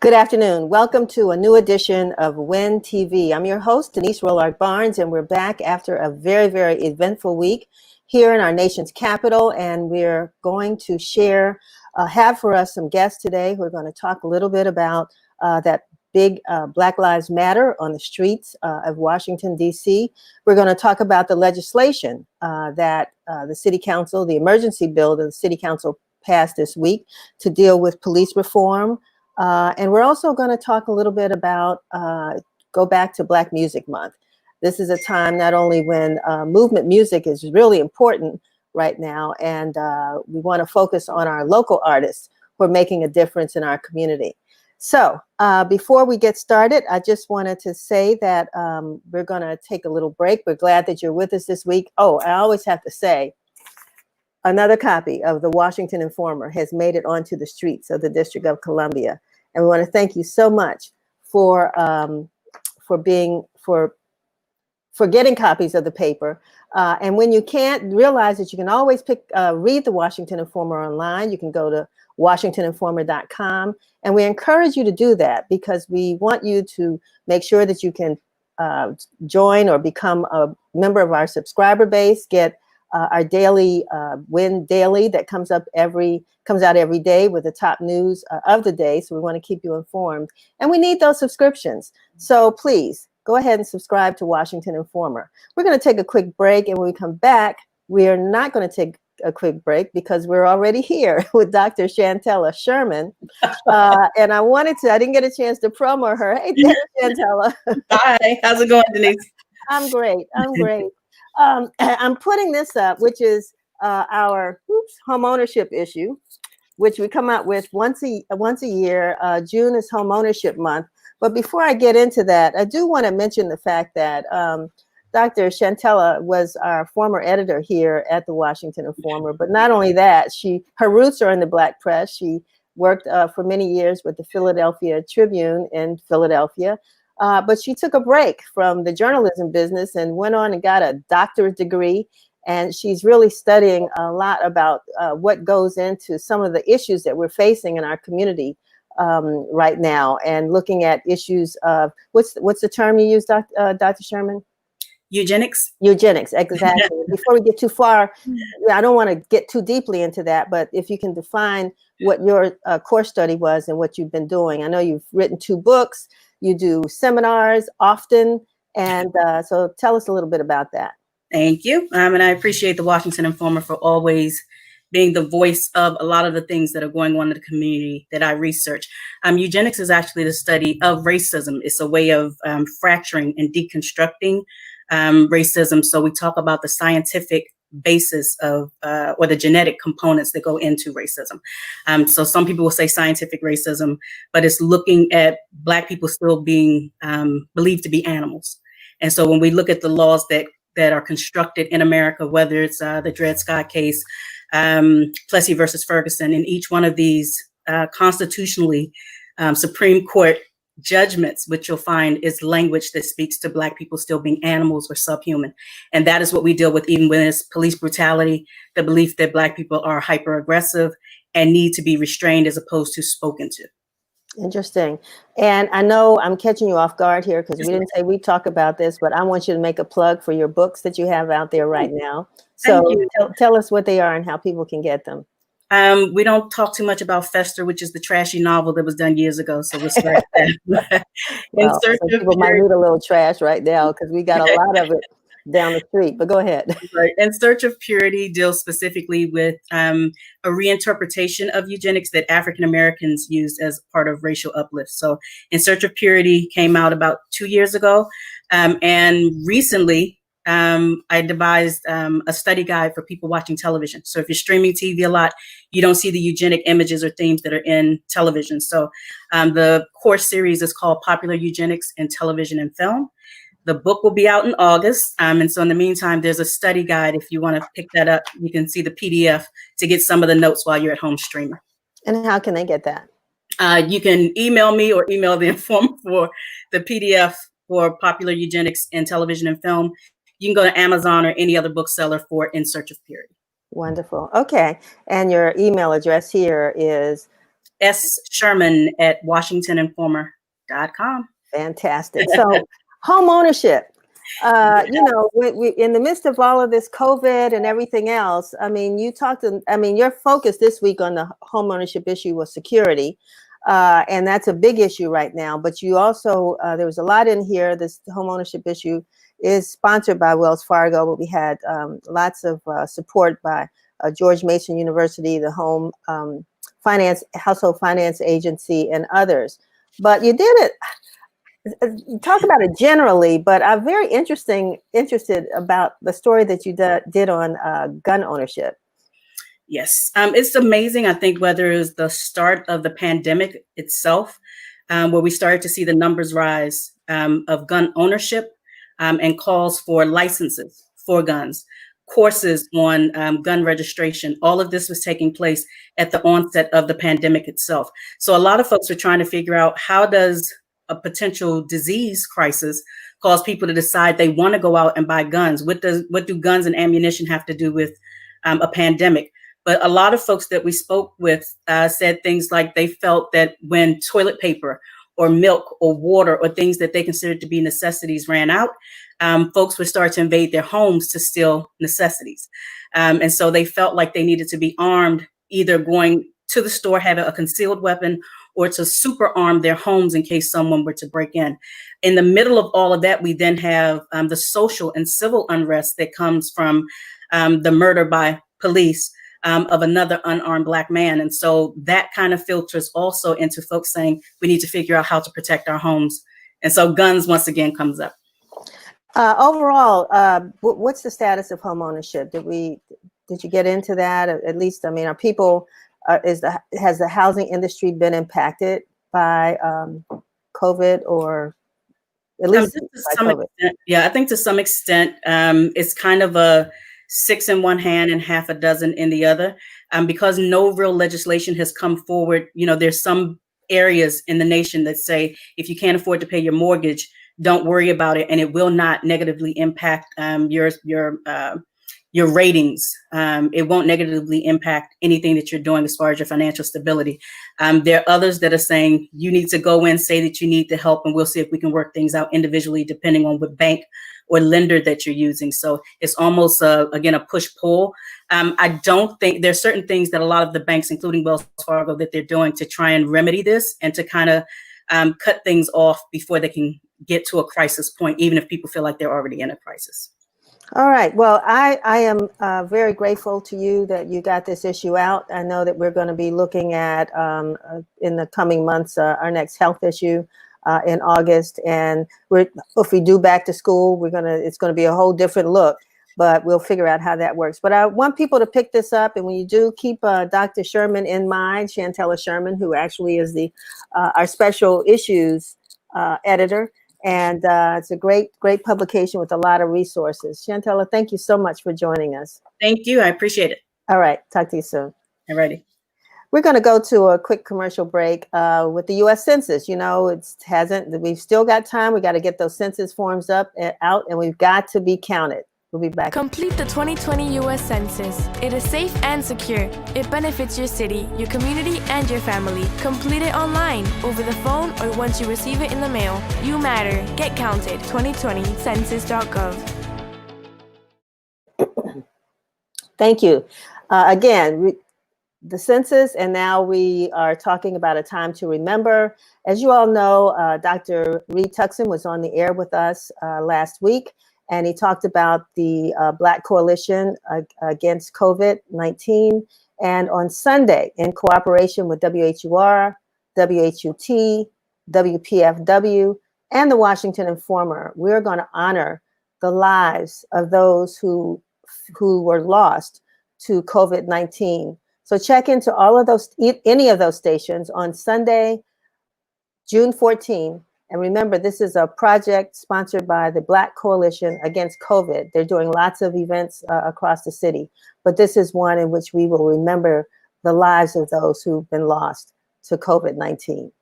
Good afternoon. Welcome to a new edition of WIN TV. I'm your host, Denise Rolark Barnes, and we're back after a very, very eventful week here in our nation's capital. And we're going to have for us some guests today. We're going to talk a little bit about that big Black Lives Matter on the streets of Washington, D.C. We're going to talk about the legislation that the City Council, the emergency bill that the City Council passed this week to deal with police reform. And we're also going to talk a little bit about, go back to Black Music Month. This is a time not only when movement music is really important right now, and we want to focus on our local artists who are making a difference in our community. So before we get started, I just wanted to say that we're going to take a little break. We're glad that you're with us this week. Oh, I always have to say, another copy of the Washington Informer has made it onto the streets of the District of Columbia. And we want to thank you so much for getting copies of the paper. And when you can't, realize that you can always read the Washington Informer online. You can go to WashingtonInformer.com. And we encourage you to do that because we want you to make sure that you can join or become a member of our subscriber base, get our daily WIN Daily that comes out every day with the top news of the day. So we want to keep you informed. And we need those subscriptions. So please go ahead and subscribe to Washington Informer. We're going to take a quick break. And when we come back, we are not going to take a quick break because we're already here with Dr. Shantella Sherman. And I didn't get a chance to promo her. Hey, Shantella. Hi, how's it going, Denise? I'm great. I'm putting this up, which is our home ownership issue, which we come out with once a year. June is home ownership month. But before I get into that, I do want to mention the fact that Dr. Shantella was our former editor here at the Washington Informer. But not only that, her roots are in the Black press. She worked for many years with the Philadelphia Tribune in Philadelphia. But she took a break from the journalism business and went on and got a doctorate degree. And she's really studying a lot about what goes into some of the issues that we're facing in our community right now, and looking at issues of what's the term you use, Dr. Sherman? Eugenics. Eugenics, exactly. Before we get too far, I don't want to get too deeply into that, but if you can define what your course study was and what you've been doing. I know you've written 2 books. You do seminars often. And so tell us a little bit about that. Thank you. And I appreciate the Washington Informer for always being the voice of a lot of the things that are going on in the community that I research. Eugenics is actually the study of racism. It's a way of fracturing and deconstructing racism. So we talk about the scientific basis of or the genetic components that go into racism. So some people will say scientific racism, but it's looking at Black people still being believed to be animals. And so when we look at the laws that are constructed in America, whether it's the Dred Scott case, Plessy versus Ferguson, in each one of these constitutionally Supreme Court judgments, which you'll find is language that speaks to Black people still being animals or subhuman. And that is what we deal with, even when it's police brutality, the belief that Black people are hyper aggressive and need to be restrained as opposed to spoken to. Interesting. And I know I'm catching you off guard here because we didn't say we'd talk about this, but I want you to make a plug for your books that you have out there right now. So tell us what they are and how people can get them. We don't talk too much about Fester, which is the trashy novel that was done years ago. So we'll start that. Well, people might need a little trash right now because we got a lot of it down the street, but go ahead. Right. In Search of Purity deals specifically with a reinterpretation of eugenics that African Americans used as part of racial uplift. So In Search of Purity came out about 2 years ago. And recently, I devised a study guide for people watching television. So if you're streaming TV a lot, you don't see the eugenic images or themes that are in television. So the course series is called Popular Eugenics in Television and Film. The book will be out in August. And so in the meantime, there's a study guide. If you want to pick that up, you can see the PDF to get some of the notes while you're at home streaming. And how can they get that? You can email me or email the Informer for the PDF for Popular Eugenics in Television and Film. You can go to Amazon or any other bookseller for In Search of Purity. Wonderful. Okay. And your email address here is sherman@washingtoninformer.com. Fantastic. So, home ownership. You know, we in the midst of all of this COVID and everything else, I mean, your focus this week on the home ownership issue was security. And that's a big issue right now. But you also, there was a lot in here. This home ownership issue is sponsored by Wells Fargo, but we had lots of support by George Mason University, the Household Finance Agency, and others. But you did it. Talk about it generally, but I'm very interested about the story that you did on gun ownership. Yes, it's amazing. I think whether it was the start of the pandemic itself, where we started to see the numbers rise of gun ownership and calls for licenses for guns, courses on gun registration. All of this was taking place at the onset of the pandemic itself. So a lot of folks are trying to figure out, how does a potential disease crisis cause people to decide they want to go out and buy guns? What do guns and ammunition have to do with a pandemic? But a lot of folks that we spoke with said things like they felt that when toilet paper or milk or water or things that they considered to be necessities ran out, folks would start to invade their homes to steal necessities. And so they felt like they needed to be armed, either going to the store, having a concealed weapon, or to super arm their homes in case someone were to break in. In the middle of all of that, we then have the social and civil unrest that comes from the murder by police of another unarmed Black man. And so that kind of filters also into folks saying we need to figure out how to protect our homes. And so guns once again comes up. Overall, what's the status of home ownership? Did you get into that? At least, I mean, are people, has the housing industry been impacted by COVID, or at least by COVID? Extent, yeah, I think to some extent, it's kind of a 6 in one hand and half a dozen in the other, because no real legislation has come forward. You know, there's some areas in the nation that say, if you can't afford to pay your mortgage, don't worry about it, and it will not negatively impact your ratings. It won't negatively impact anything that you're doing as far as your financial stability. There are others that are saying you need to go in, say that you need the help, and we'll see if we can work things out individually, depending on what bank or lender that you're using. So it's almost, again, a push-pull. I don't think there's certain things that a lot of the banks, including Wells Fargo, that they're doing to try and remedy this and to kind of cut things off before they can get to a crisis point, even if people feel like they're already in a crisis. All right. Well, I am very grateful to you that you got this issue out. I know that we're going to be looking at, in the coming months, our next health issue in August. And if we do back to school, it's going to be a whole different look, but we'll figure out how that works. But I want people to pick this up. And when you do, keep Dr. Sherman in mind, Chantella Sherman, who actually is our special issues editor. And it's a great publication with a lot of resources. Chantella, thank you so much for joining us. Thank you. I appreciate it. All right. Talk to you soon. All righty. We're going to go to a quick commercial break with the U.S. Census. You know, we've still got time. We got to get those census forms out, and we've got to be counted. We'll be back. Complete the 2020 U.S. Census. It is safe and secure. It benefits your city, your community, and your family. Complete it online, over the phone, or once you receive it in the mail. You matter. Get counted. 2020 census.gov. Thank you. Again, the census, and now we are talking about a time to remember. As you all know, Dr. Reed Tuckson was on the air with us last week. And he talked about the Black Coalition against COVID-19. And on Sunday, in cooperation with WHUR, WHUT, WPFW, and the Washington Informer, we're going to honor the lives of those who were lost to COVID-19. So check into any of those stations on Sunday, June 14. And remember, this is a project sponsored by the Black Coalition Against COVID. They're doing lots of events across the city, but this is one in which we will remember the lives of those who've been lost to COVID-19.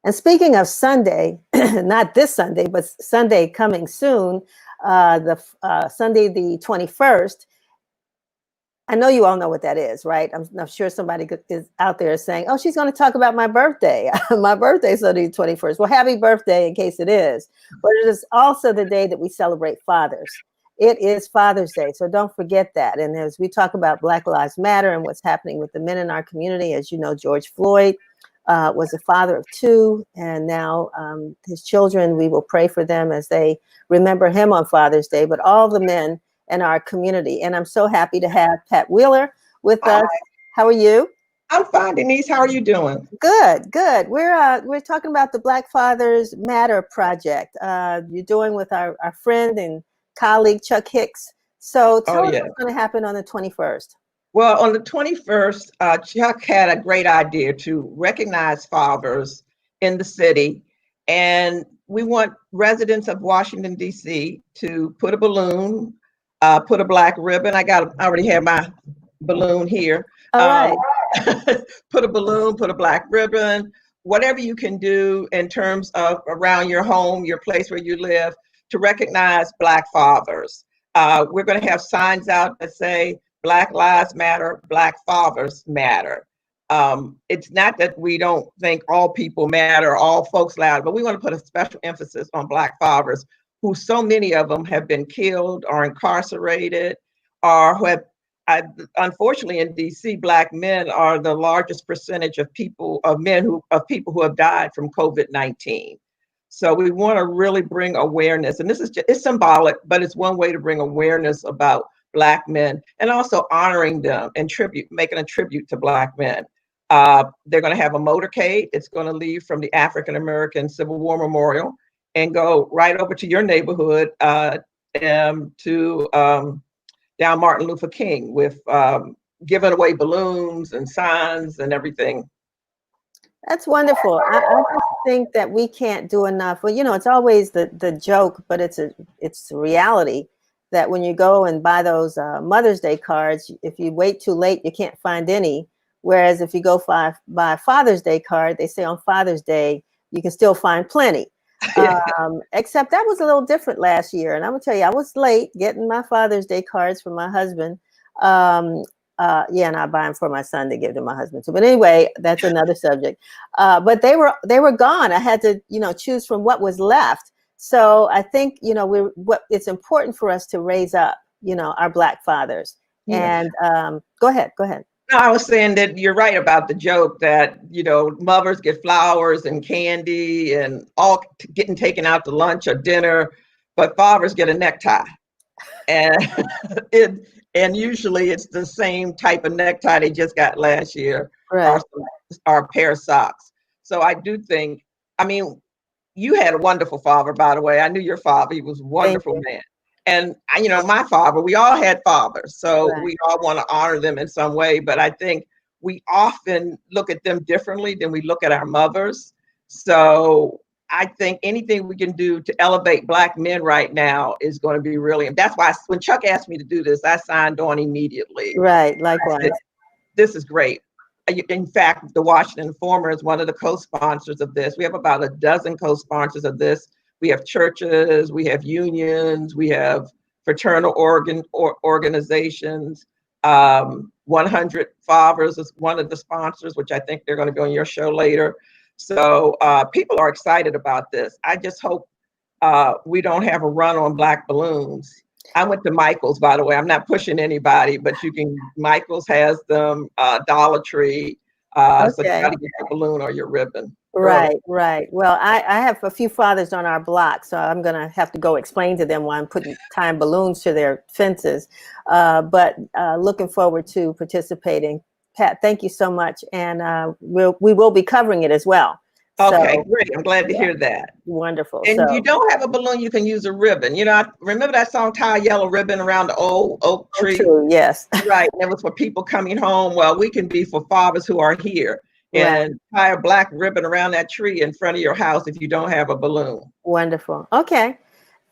And speaking of Sunday, not this Sunday, but Sunday coming soon, Sunday the 21st, I know you all know what that is, right? I'm sure somebody is out there saying, oh, she's going to talk about my birthday. My birthday's on the 21st. Well, happy birthday in case it is. But it is also the day that we celebrate fathers. It is Father's Day, so don't forget that. And as we talk about Black Lives Matter and what's happening with the men in our community, as you know, George Floyd was a father of two, and now his children, we will pray for them as they remember him on Father's Day, but all the men in our community. And I'm so happy to have Pat Wheeler with us. How are you? I'm fine, Denise. How are you doing? Good, good. We're talking about the Black Fathers Matter project you're doing with our friend and colleague Chuck Hicks. So tell us what's going to happen on the 21st. Well, on the 21st, Chuck had a great idea to recognize fathers in the city. And we want residents of Washington, D.C. to put a balloon, put a black ribbon. I already have my balloon here. All right. Put a balloon, put a black ribbon, whatever you can do in terms of around your home, your place where you live, to recognize Black fathers. We're going to have signs out that say, Black Lives Matter, Black Fathers Matter. It's not that we don't think all people matter, all folks matter, but we want to put a special emphasis on Black fathers, who so many of them have been killed or incarcerated, or who have, unfortunately in DC, Black men are the largest percentage of people who have died from COVID-19. So we want to really bring awareness, and this is it's symbolic, but it's one way to bring awareness about Black men, and also honoring them and making a tribute to Black men. They're going to have a motorcade. It's going to leave from the African American Civil War Memorial and go right over to your neighborhood to down Martin Luther King, with giving away balloons and signs and everything. That's wonderful. I just think that we can't do enough. Well, you know, it's always the joke, but it's a reality that when you go and buy those Mother's Day cards, if you wait too late, you can't find any. Whereas if you go buy a Father's Day card, they say on Father's Day, you can still find plenty. Except that was a little different last year. And I'm gonna tell you, I was late getting my Father's Day cards from my husband. And I buy them for my son to give to my husband too. But anyway, that's another subject. But they were gone. I had to, choose from what was left. So I think, it's important for us to raise up, our Black fathers. Yeah. And go ahead. No, I was saying that you're right about the joke that, mothers get flowers and candy and all getting taken out to lunch or dinner, but fathers get a necktie. And and usually it's the same type of necktie they just got last year, right, or a pair of socks. So I do think, you had a wonderful father, by the way. I knew your father. He was a wonderful man. And, my father, we all had fathers. So right, we all want to honor them in some way. But I think we often look at them differently than we look at our mothers. So I think anything we can do to elevate Black men right now is going to be really, and that's why when Chuck asked me to do this, I signed on immediately. Right, likewise. This is great. In fact, the Washington Informer is one of the co-sponsors of this. We have about a dozen co-sponsors of this. We have churches, we have unions, we have fraternal organizations. 100 Fathers is one of the sponsors, which I think they're going to be on your show later. So people are excited about this. I just hope we don't have a run on Black balloons. I went to Michael's, by the way. I'm not pushing anybody, but Michael's has them, Dollar Tree. So you got to get your balloon or your ribbon. Right. Well, I have a few fathers on our block, so I'm going to have to go explain to them why I'm tying balloons to their fences. But looking forward to participating. Pat, thank you so much. And we will be covering it as well. Okay, great. I'm glad to hear that. Wonderful. And if you don't have a balloon, you can use a ribbon. Remember that song, Tie a Yellow Ribbon Around the Old Oak Tree? True, yes. Right. And it was for people coming home. Well, we can be for fathers who are here. And tie a black ribbon around that tree in front of your house if you don't have a balloon. Wonderful. Okay.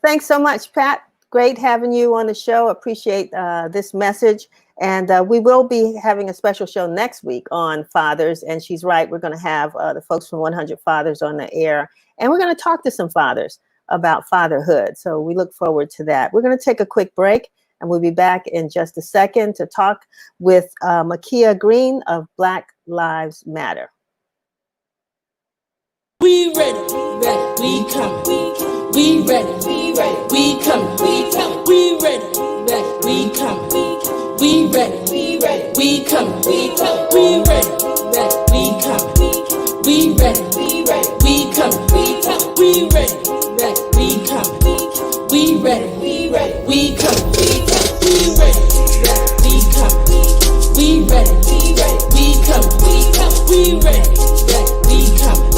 Thanks so much, Pat. Great having you on the show. Appreciate this message. And we will be having a special show next week on fathers. And she's right. We're going to have the folks from 100 Fathers on the air. And we're going to talk to some fathers about fatherhood. So we look forward to that. We're going to take a quick break. And we'll be back in just a second to talk with Makia Green of Black Lives Matter. We ready, we coming. We ready, we coming. We ready, we coming. We ready, we coming. We ready, we coming. We ready, we coming. We ready, we coming. We ready, we coming. We ready, we coming. We ready, we coming. We ready, we coming.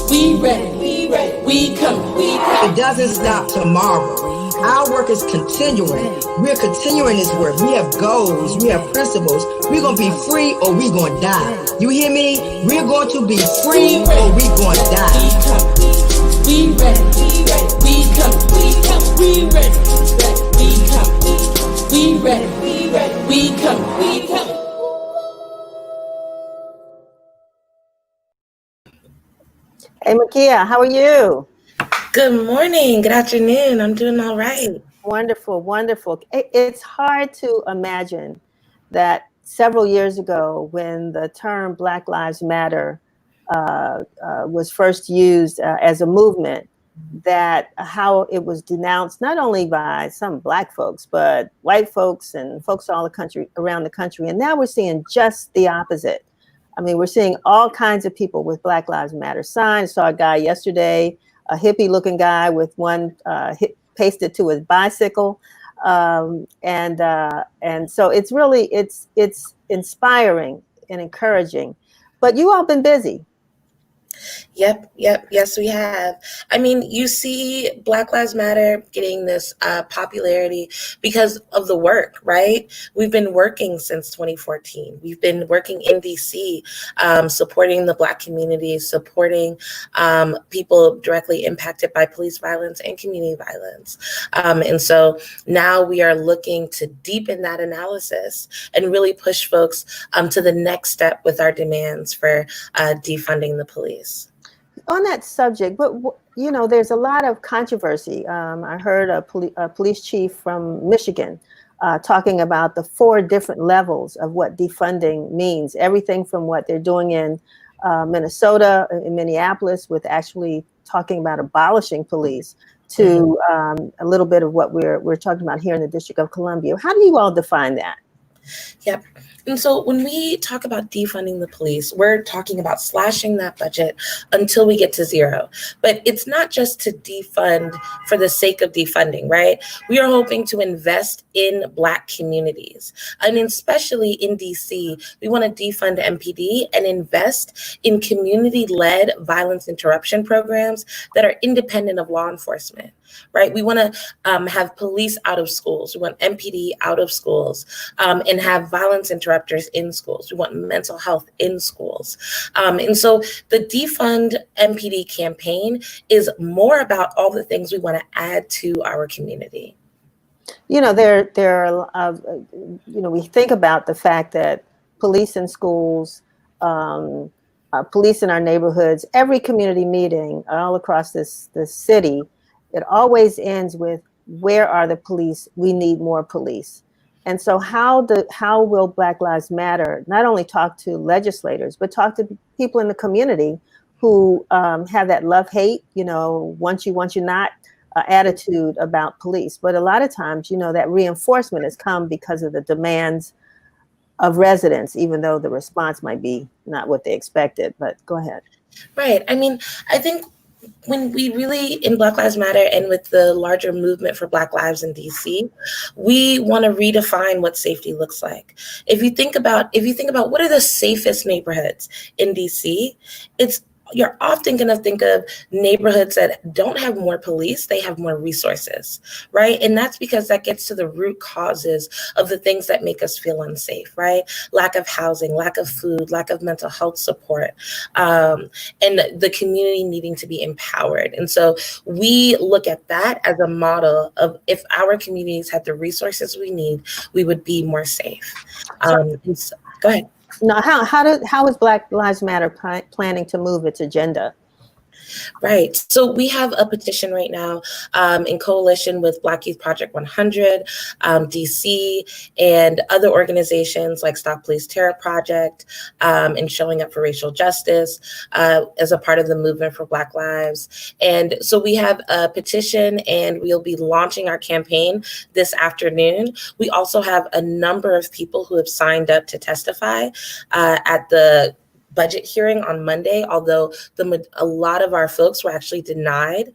We ready, we coming. It doesn't stop tomorrow. Our work is continuing. We're continuing this work. We have goals. We have principles. We're going to be free or we're going to die. You hear me? We're going to be free or we're going to die. We ready, we come. We ready, we come. We ready, we come. Hey, Makia, how are you? Good morning. Good afternoon. I'm doing all right. Wonderful, wonderful. It's hard to imagine that several years ago, when the term Black Lives Matter was first used as a movement, that how it was denounced not only by some Black folks, but white folks and folks all the country, around the country. And now we're seeing just the opposite. I mean, we're seeing all kinds of people with Black Lives Matter signs. Saw a guy yesterday, a hippie-looking guy with one pasted to his bicycle, and so it's really it's inspiring and encouraging. But you all been busy. Yep. Yes, we have. I mean, you see Black Lives Matter getting this popularity because of the work, right? We've been working since 2014. We've been working in DC, supporting the Black community, supporting people directly impacted by police violence and community violence. And so now we are looking to deepen that analysis and really push folks to the next step with our demands for defunding the police. On that subject, but you know, there's a lot of controversy. I heard a police chief from Michigan talking about the 4 different levels of what defunding means. Everything from what they're doing in Minnesota, in Minneapolis, with actually talking about abolishing police, to a little bit of what we're talking about here in the District of Columbia. How do you all define that? Yep. And so when we talk about defunding the police, we're talking about slashing that budget until we get to zero. But it's not just to defund for the sake of defunding, right? We are hoping to invest in Black communities. I mean, especially in DC, we want to defund MPD and invest in community-led violence interruption programs that are independent of law enforcement. Right? We want to have police out of schools. We want MPD out of schools, and have violence interrupters in schools. We want mental health in schools. And so the Defund MPD campaign is more about all the things we want to add to our community. You know, we think about the fact that police in schools, police in our neighborhoods, every community meeting all across this city, it always ends with, where are the police? We need more police. And so how will Black Lives Matter not only talk to legislators, but talk to people in the community who have that love-hate, you know, once you not attitude about police. But a lot of times, you know, that reinforcement has come because of the demands of residents, even though the response might be not what they expected. But go ahead. Right. I mean, I think when we really, in Black Lives Matter and with the larger movement for Black lives in DC, we want to redefine what safety looks like. If you think about what are the safest neighborhoods in DC, you're often going to think of neighborhoods that don't have more police, they have more resources, right? And that's because that gets to the root causes of the things that make us feel unsafe, right? Lack of housing, lack of food, lack of mental health support, and the community needing to be empowered. And so we look at that as a model of, if our communities had the resources we need, we would be more safe. Go ahead. Now, how is Black Lives Matter planning to move its agenda? Right. So we have a petition right now in coalition with Black Youth Project 100, DC, and other organizations like Stop Police Terror Project, and Showing Up for Racial Justice as a part of the movement for Black Lives. And so we have a petition and we'll be launching our campaign this afternoon. We also have a number of people who have signed up to testify at the budget hearing on Monday, although a lot of our folks were actually denied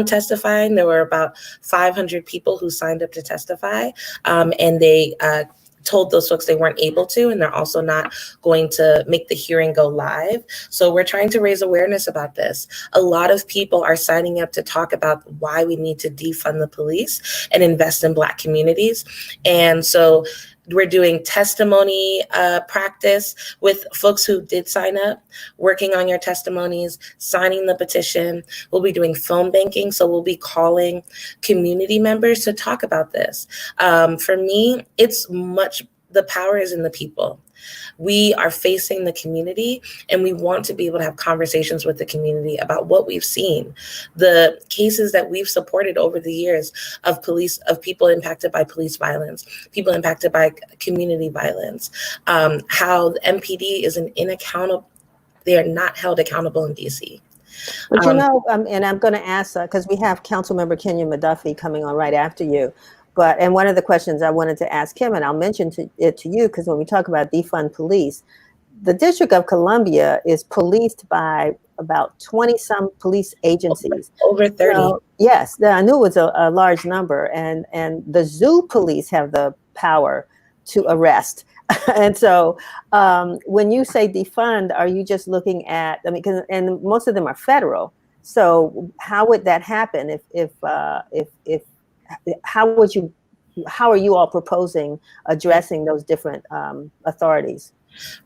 testifying. There were about 500 people who signed up to testify, and they told those folks they weren't able to, and they're also not going to make the hearing go live. So we're trying to raise awareness about this. A lot of people are signing up to talk about why we need to defund the police and invest in Black communities. And so we're doing testimony practice with folks who did sign up, working on your testimonies, signing the petition. We'll be doing phone banking, so we'll be calling community members to talk about this. For me, the power is in the people. We are facing the community and we want to be able to have conversations with the community about what we've seen. The cases that we've supported over the years of people impacted by police violence, people impacted by community violence, how the MPD is they are not held accountable in DC. But and I'm going to ask, because we have Councilmember Kenyon McDuffie coming on right after you. And one of the questions I wanted to ask him, and I'll mention it to you, because when we talk about defund police, the District of Columbia is policed by about 20-some police agencies. Over 30. So, yes, I knew it was a large number. And the zoo police have the power to arrest. And so when you say defund, are you just looking at, and most of them are federal. So how would that happen if how are you all proposing addressing those different authorities?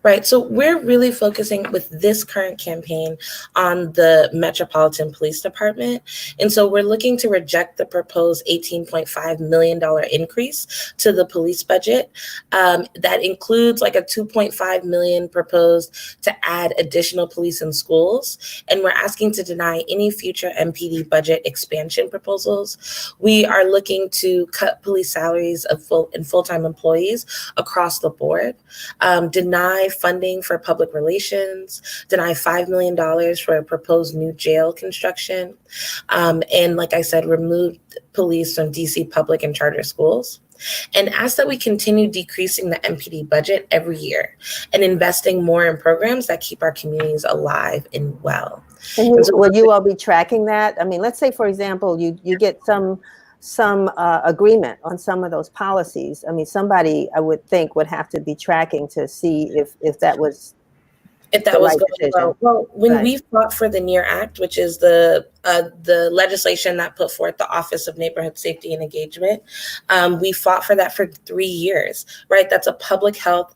Right. So we're really focusing with this current campaign on the Metropolitan Police Department. And so we're looking to reject the proposed $18.5 million increase to the police budget. That includes like a $2.5 million proposed to add additional police in schools. And we're asking to deny any future MPD budget expansion proposals. We are looking to cut police salaries of full-time employees across the board, deny funding for public relations, deny $5 million for a proposed new jail construction, and like I said, remove police from DC public and charter schools, and ask that we continue decreasing the MPD budget every year and investing more in programs that keep our communities alive and well. And will you all be tracking that? I mean, let's say, for example, you get some agreement on some of those policies. I mean, somebody I would think would have to be tracking to see if that was going well. Well, when we fought for the McNeir Act, which is the legislation that put forth the Office of Neighborhood Safety and Engagement, we fought for that for 3 years, right? That's a public health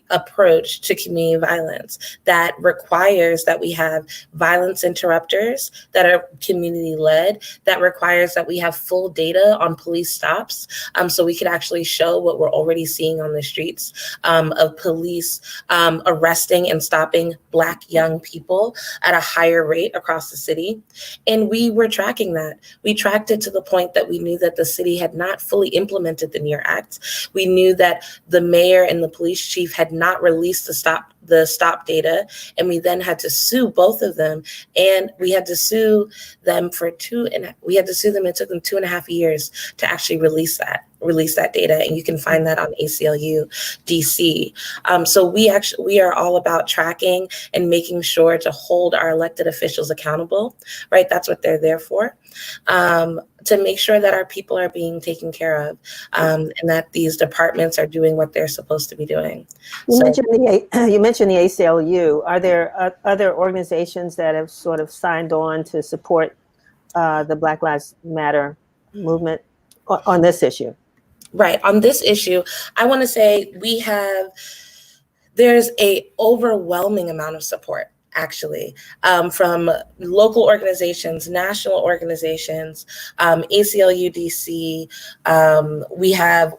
approach to community violence that requires that we have violence interrupters that are community led, that requires that we have full data on police stops, so we could actually show what we're already seeing on the streets of police arresting and stopping Black young people at a higher rate across the city. And we were tracking that. We tracked it to the point that we knew that the city had not fully implemented the McNeir Act. We knew that the mayor and the police chief had not released the stop data, and we then had to sue both of them, and we had to sue them it took them 2.5 years to actually release that data, and you can find that on ACLU DC. So we are all about tracking and making sure to hold our elected officials accountable, right? That's what they're there for, to make sure that our people are being taken care of, and that these departments are doing what they're supposed to be doing. You mentioned the ACLU. Are there other organizations that have sort of signed on to support the Black Lives Matter movement on this issue? Right. On this issue, I want to say there's a overwhelming amount of support. actually, from local organizations, national organizations, ACLU DC. We have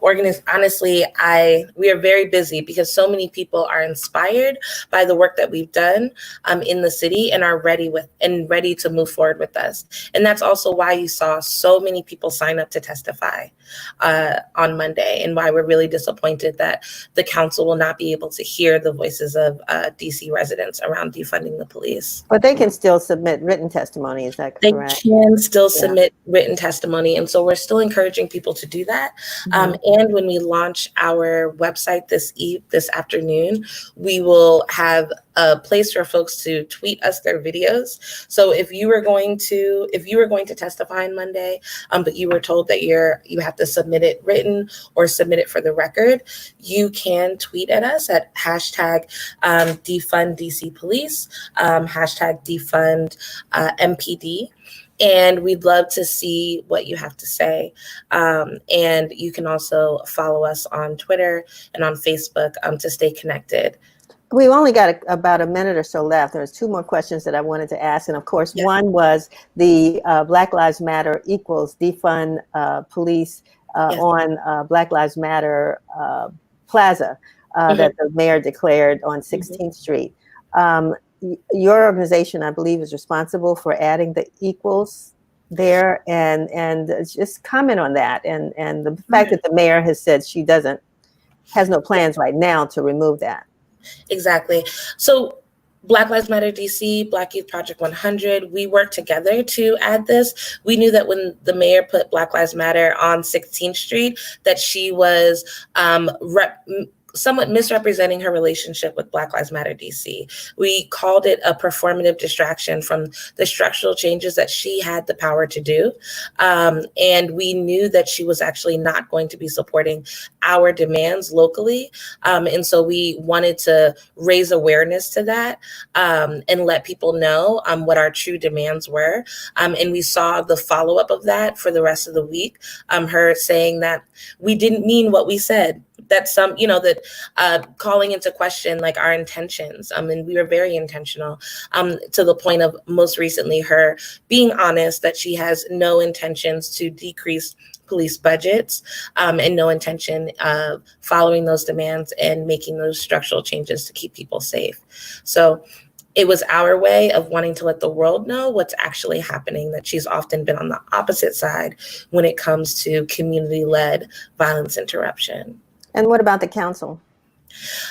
honestly, we are very busy because so many people are inspired by the work that we've done in the city and are ready to move forward with us. And that's also why you saw so many people sign up to testify on Monday, and why we're really disappointed that the council will not be able to hear the voices of DC residents around defunding the police. But they can still submit written testimony, is that correct? They can still submit written testimony, and so we're still encouraging people to do that. And when we launch our website this afternoon, we will have a place for folks to tweet us their videos. So if you were going to testify on Monday, but you were told that you have to submit it written or submit it for the record, you can tweet at us at hashtag defund DC police, hashtag defund MPD. And we'd love to see what you have to say. And you can also follow us on Twitter and on Facebook to stay connected. We've only got about a minute or so left. There's two more questions that I wanted to ask. And of course, one was the Black Lives Matter equals defund police on Black Lives Matter plaza that the mayor declared on 16th Street. Your organization, I believe, is responsible for adding the equals there, and just comment on that, and the fact that the mayor has said she has no plans right now to remove that. Exactly. So Black Lives Matter DC, Black Youth Project 100, we worked together to add this. We knew that when the mayor put Black Lives Matter on 16th Street, that she was somewhat misrepresenting her relationship with Black Lives Matter DC. We called it a performative distraction from the structural changes that she had the power to do. And we knew that she was actually not going to be supporting our demands locally. And so we wanted to raise awareness to that and let people know what our true demands were. And we saw the follow-up of that for the rest of the week, her saying that we didn't mean what we said. That calling into question like our intentions. And we were very intentional to the point of most recently her being honest that she has no intentions to decrease police budgets and no intention of following those demands and making those structural changes to keep people safe. So it was our way of wanting to let the world know what's actually happening, that she's often been on the opposite side when it comes to community-led violence interruption. And what about the council?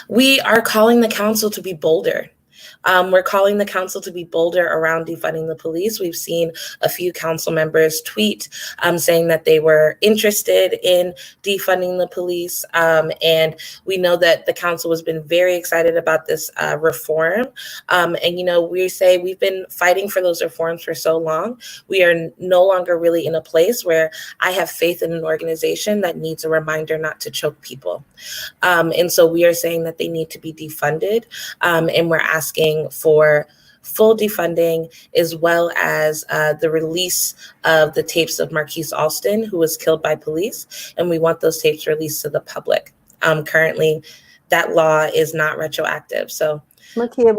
We are calling the council to be bolder. We're calling the council to be bolder around defunding the police. We've seen a few council members tweet saying that they were interested in defunding the police. And we know that the council has been very excited about this reform. And, we say we've been fighting for those reforms for so long. We are no longer really in a place where I have faith in an organization that needs a reminder not to choke people. And so we are saying that they need to be defunded. And we're asking for full defunding, as well as the release of the tapes of Marquise Alston, who was killed by police. And we want those tapes released to the public. Currently, that law is not retroactive. So, Makia,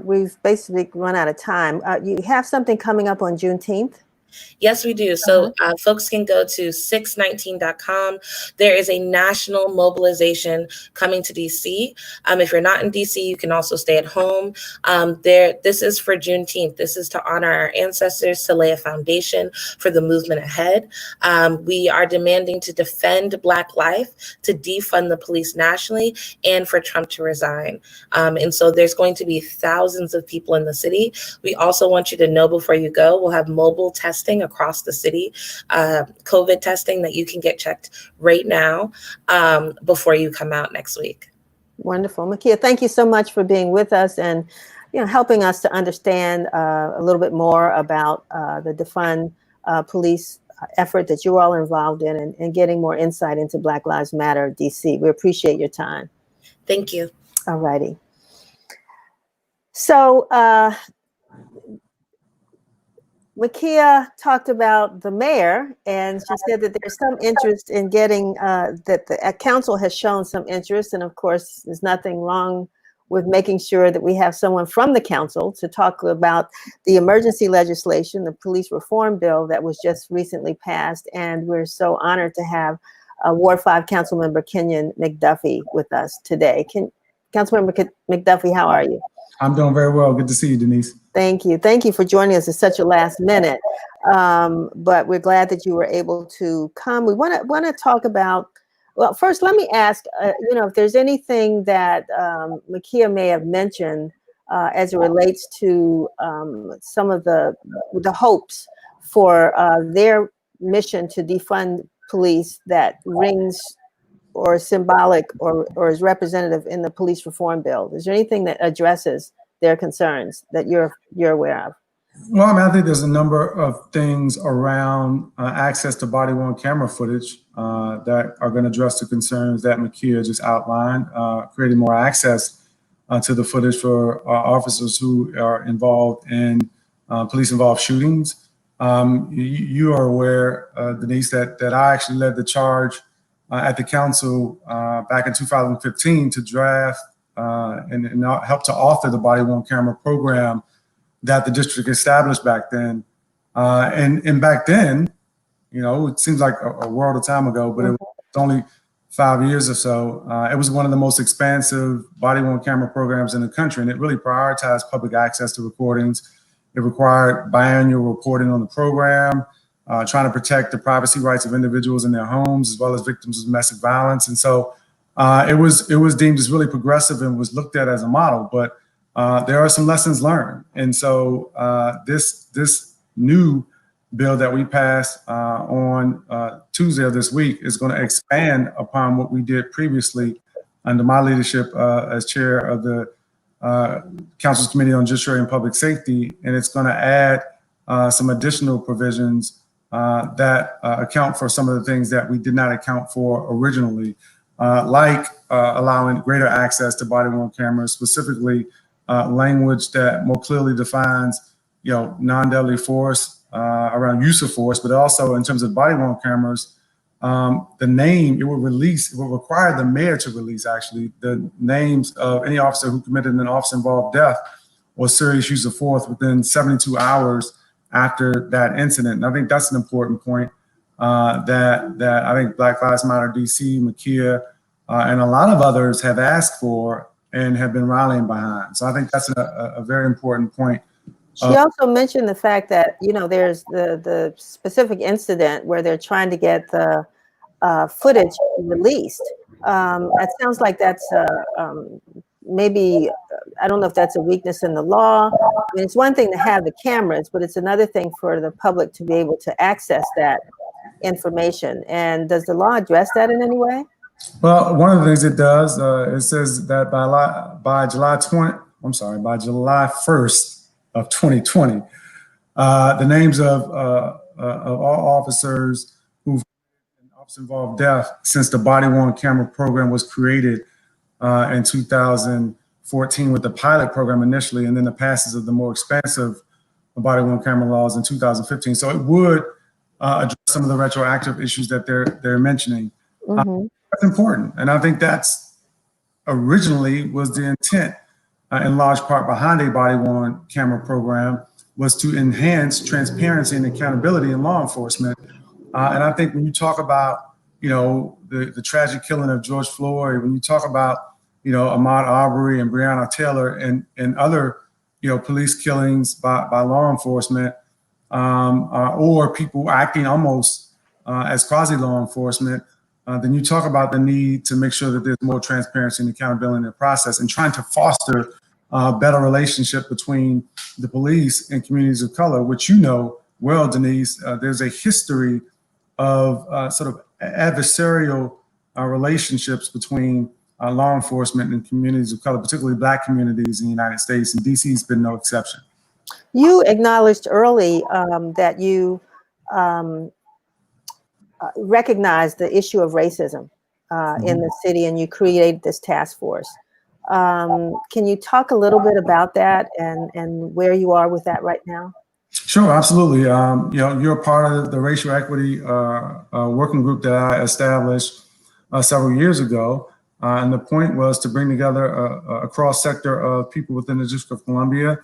we've basically run out of time. You have something coming up on Juneteenth? Yes, we do. So folks can go to 619.com. There is a national mobilization coming to DC. If you're not in DC, you can also stay at home. This is for Juneteenth. This is to honor our ancestors, to lay a foundation for the movement ahead. We are demanding to defend Black life, to defund the police nationally, and for Trump to resign. And so there's going to be thousands of people in the city. We also want you to know before you go, we'll have mobile testing across the city, COVID testing that you can get checked right now before you come out next week. Wonderful. Makia, thank you so much for being with us and helping us to understand a little bit more about the defund police effort that you all are involved in and getting more insight into Black Lives Matter DC. We appreciate your time. Thank you. All righty. So Makia talked about the mayor, and she said that there's some interest in getting, that the council has shown some interest, and of course, there's nothing wrong with making sure that we have someone from the council to talk about the emergency legislation, the police reform bill that was just recently passed. And we're so honored to have Ward 5 Councilmember Kenyon McDuffie with us today. Councilmember McDuffie, how are you? I'm doing very well. Good to see you, Denise. Thank you. Thank you for joining us at such a last minute. But we're glad that you were able to come. We want to talk about, well, first, let me ask, if there's anything that Makia may have mentioned as it relates to some of the hopes for their mission to defund police that rings or symbolic or is representative in the police reform bill. Is there anything that addresses their concerns that you're aware of? Well, I mean, I think there's a number of things around access to body-worn camera footage that are going to address the concerns that Makia just outlined, creating more access to the footage for officers who are involved in police-involved shootings. You are aware, Denise, that I actually led the charge at the council back in 2015 to draft and help to author the body-worn camera program that the district established back then. And back then, it seems like a world of time ago, but it was only 5 years or so. It was one of the most expansive body-worn camera programs in the country, and it really prioritized public access to recordings. It required biannual reporting on the program, trying to protect the privacy rights of individuals in their homes, as well as victims of domestic violence. And so it was deemed as really progressive and was looked at as a model, but there are some lessons learned. And so this new bill that we passed on Tuesday of this week is going to expand upon what we did previously under my leadership as chair of the Council's Committee on Judiciary and Public Safety. And it's going to add some additional provisions that account for some of the things that we did not account for originally, like allowing greater access to body-worn cameras, specifically language that more clearly defines, non-deadly force around use of force, but also in terms of body-worn cameras, the name it will require the mayor to release actually the names of any officer who committed an officer-involved death or serious use of force within 72 hours after that incident. And I think that's an important point that I think Black Lives Matter DC, Makia, and a lot of others have asked for and have been rallying behind. So I think that's a very important point. She also mentioned the fact that, there's the specific incident where they're trying to get the footage released. It sounds like that's maybe, I don't know if that's a weakness in the law. I mean, it's one thing to have the cameras, but it's another thing for the public to be able to access that information. And does the law address that in any way? Well, one of the things it does, it says that by July 1st of 2020, the names of all officers who've officer-involved death since the body-worn camera program was created in 2014 with the pilot program initially, and then the passage of the more expansive body-worn camera laws in 2015. So it would address some of the retroactive issues that they're mentioning. That's important, and I think that's originally was the intent in large part behind a body-worn camera program, was to enhance transparency and accountability in law enforcement. And I think when you talk about, the tragic killing of George Floyd, when you talk about, Ahmaud Arbery and Breonna Taylor and other, police killings by law enforcement, or people acting almost as quasi-law enforcement, then you talk about the need to make sure that there's more transparency and accountability in the process and trying to foster a better relationship between the police and communities of color, which well, Denise, there's a history of sort of adversarial relationships between law enforcement and communities of color, particularly Black communities in the United States, and DC's been no exception. You acknowledged early that you recognized the issue of racism in the city, and you created this task force. Can you talk a little bit about that and where you are with that right now? Sure, absolutely. You're a part of the racial equity working group that I established several years ago. And the point was to bring together a cross sector of people within the District of Columbia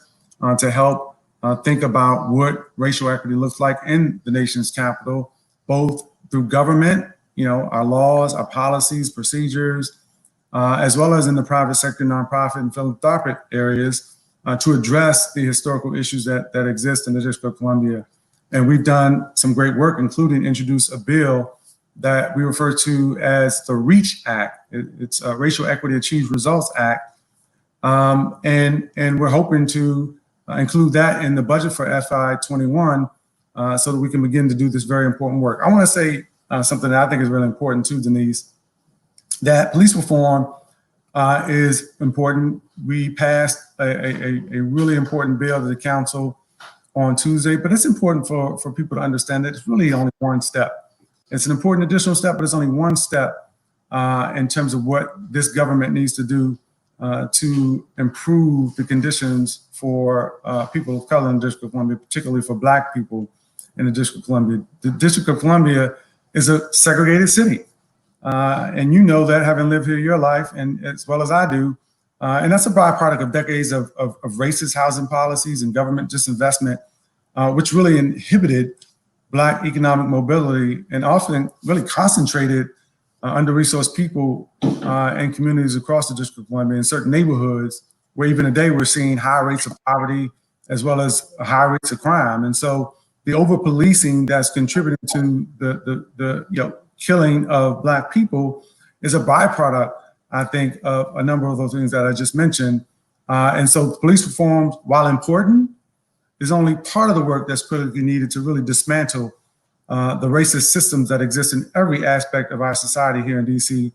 to help think about what racial equity looks like in the nation's capital, both through government, our laws, our policies, procedures, as well as in the private sector, nonprofit, and philanthropic areas to address the historical issues that exist in the District of Columbia. And we've done some great work, including introduce a bill that we refer to as the REACH Act. It's a Racial Equity Achieved Results Act. And we're hoping to include that in the budget for FY21 so that we can begin to do this very important work. I want to say something that I think is really important too, Denise, that police reform is important. We passed a really important bill to the council on Tuesday, but it's important for people to understand that it's really only one step. It's an important additional step, but it's only one step in terms of what this government needs to do to improve the conditions for people of color in the District of Columbia, particularly for Black people in the District of Columbia. The District of Columbia is a segregated city. And you know that, having lived here your life, and as well as I do. And that's a byproduct of decades of racist housing policies and government disinvestment, which really inhibited Black economic mobility and often really concentrated under-resourced people in communities across the District of Columbia in certain neighborhoods where even today we're seeing high rates of poverty as well as high rates of crime. And so the over-policing that's contributing to the killing of Black people is a byproduct, I think, of a number of those things that I just mentioned. And so police reform, while important, is only part of the work that's critically needed to really dismantle the racist systems that exist in every aspect of our society here in DC.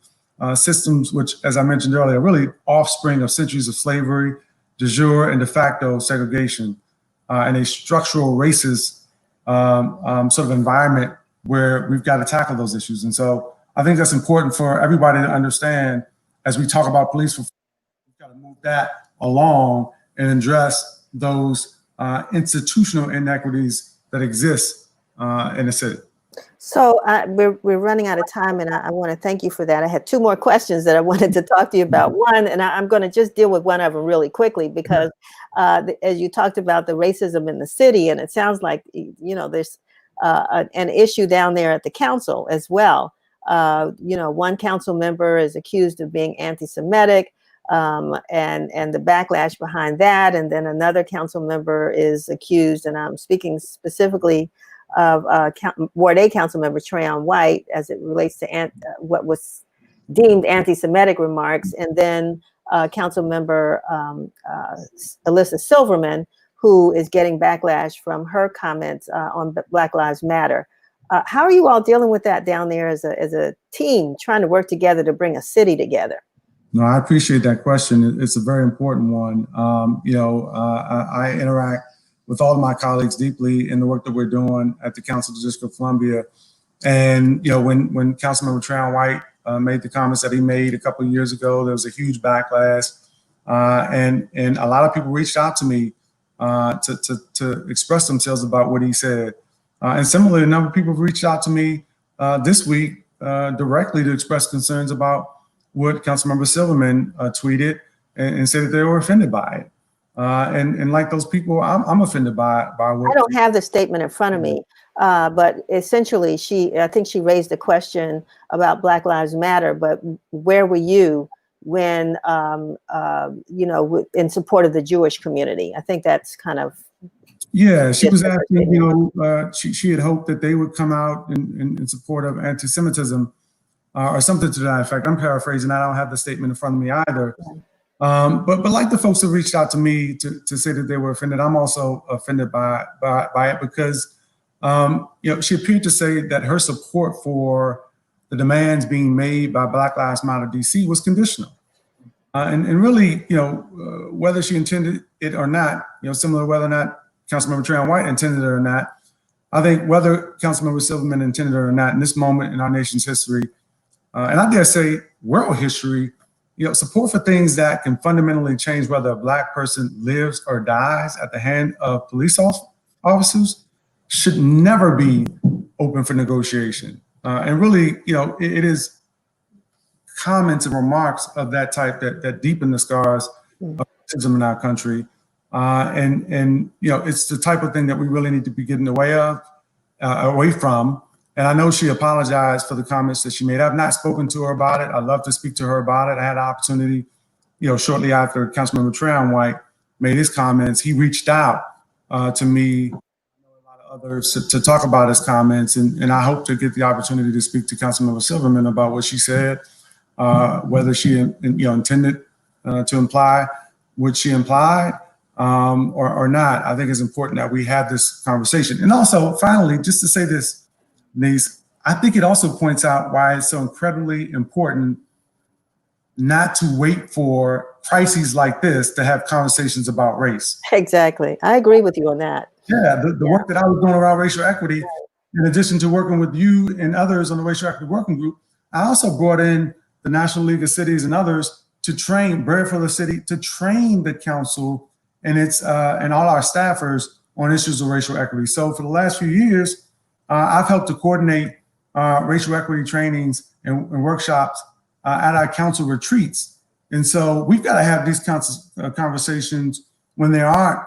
Systems which, as I mentioned earlier, are really offspring of centuries of slavery, de jure and de facto segregation, and a structural racist sort of environment where we've got to tackle those issues. And so I think that's important for everybody to understand as we talk about police reform. We've got to move that along and address those institutional inequities that exist in the city. So we're running out of time, and I want to thank you for that. I had two more questions that I wanted to talk to you about. One, and I'm going to just deal with one of them really quickly because as you talked about the racism in the city, and it sounds like, there's an issue down there at the council as well. One council member is accused of being anti-Semitic, and the backlash behind that. And then another council member is accused, and I'm speaking specifically of Ward A council member Trayon White as it relates to what was deemed anti-Semitic remarks. And then council member Alyssa Silverman, who is getting backlash from her comments on Black Lives Matter. How are you all dealing with that down there as a team, trying to work together to bring a city together? No, I appreciate that question. It's a very important one. I interact with all of my colleagues deeply in the work that we're doing at the Council of the District of Columbia. And, when Councilmember Trayon White made the comments that he made a couple of years ago, there was a huge backlash. And a lot of people reached out to me to express themselves about what he said. And similarly, a number of people have reached out to me this week directly to express concerns about what Councilmember Silverman tweeted and said that they were offended by it. And like those people, I'm offended by what— I don't have the statement in front of me, but essentially I think she raised a question about Black Lives Matter, but where were you when, in support of the Jewish community? I think that's kind of— Yeah, she was asking, she had hoped that they would come out in support of anti-Semitism or something to that effect. I'm paraphrasing. I don't have the statement in front of me either. But like the folks who reached out to me to say that they were offended, I'm also offended by it because, she appeared to say that her support for the demands being made by Black Lives Matter DC was conditional. And really, whether she intended it or not, similar to whether or not Councilmember Trayon White intended it or not, I think whether Councilmember Silverman intended it or not, in this moment in our nation's history, and I dare say world history, support for things that can fundamentally change whether a Black person lives or dies at the hand of police officers should never be open for negotiation. And really, it is comments and remarks of that type that deepen the scars of racism in our country. And it's the type of thing that we really need to be getting away from. And I know she apologized for the comments that she made. I've not spoken to her about it. I'd love to speak to her about it. I had an opportunity, shortly after Councilmember Trayon White made his comments, he reached out to me, a lot of others, to talk about his comments. And I hope to get the opportunity to speak to Councilmember Silverman about what she said, whether she intended to imply what she implied or not. I think it's important that we have this conversation. And also, finally, just to say this, Denise, I think it also points out why it's so incredibly important not to wait for crises like this to have conversations about race. Exactly. I agree with you on that. Yeah, the work that I was doing around racial equity, in addition to working with you and others on the racial equity working group, I also brought in the National League of Cities and others to train Bread for the City, to train the council and and all our staffers on issues of racial equity. So for the last few years, I've helped to coordinate racial equity trainings and workshops at our council retreats. And so we've got to have these conversations when there aren't,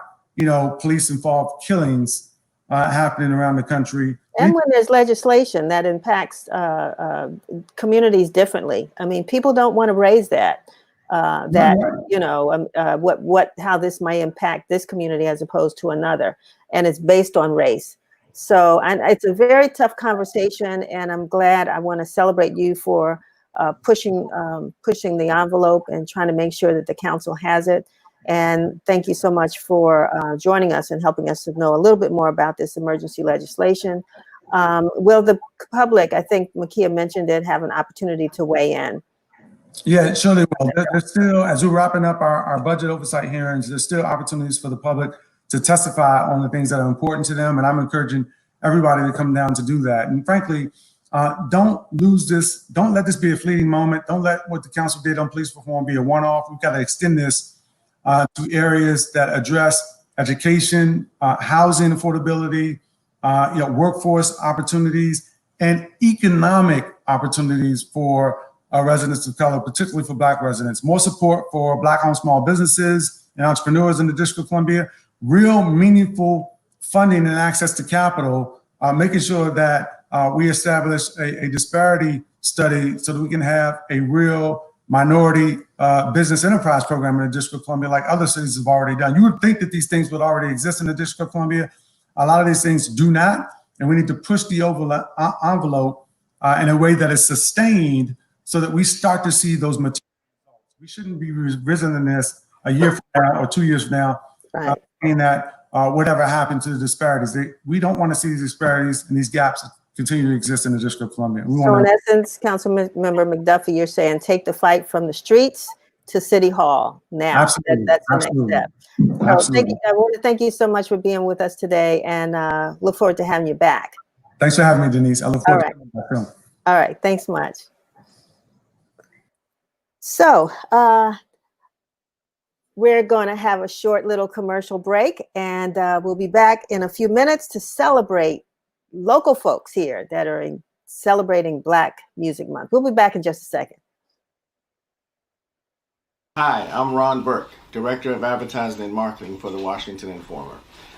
police-involved killings happening around the country. And when there's legislation that impacts communities differently. I mean, people don't want to raise that, how this may impact this community as opposed to another. And it's based on race. So, and it's a very tough conversation, and I'm glad. I want to celebrate you for pushing the envelope and trying to make sure that the council has it. And thank you so much for joining us and helping us to know a little bit more about this emergency legislation. Will the public, I think Makia mentioned it, have an opportunity to weigh in? Yeah, sure they will. There's still, as we're wrapping up our budget oversight hearings, there's still opportunities for the public to testify on the things that are important to them. And I'm encouraging everybody to come down to do that. And frankly, don't lose this. Don't let this be a fleeting moment. Don't let what the council did on police reform be a one-off. We've got to extend this to areas that address education, housing affordability, workforce opportunities, and economic opportunities for residents of color, particularly for Black residents. More support for Black-owned small businesses and entrepreneurs in the District of Columbia. Real meaningful funding and access to capital, making sure that we establish a disparity study so that we can have a real minority business enterprise program in the District of Columbia like other cities have already done. You would think that these things would already exist in the District of Columbia. A lot of these things do not, and we need to push the envelope in a way that is sustained so that we start to see those material results. We shouldn't be revisiting this a year from now or 2 years from now, saying that whatever happened to the disparities. We don't want to see these disparities and these gaps continue to exist in the District of Columbia. So in essence, Councilmember McDuffie, you're saying take the fight from the streets to City Hall now. Absolutely. That's the next step. Absolutely. I want to thank you so much for being with us today, and look forward to having you back. Thanks for having me, Denise. I look forward to coming back. All right, thanks much. So we're going to have a short little commercial break, and we'll be back in a few minutes to celebrate local folks here that are celebrating Black Music Month. We'll be back in just a second. Hi, I'm Ron Burke, Director of Advertising and Marketing for the Washington Informer.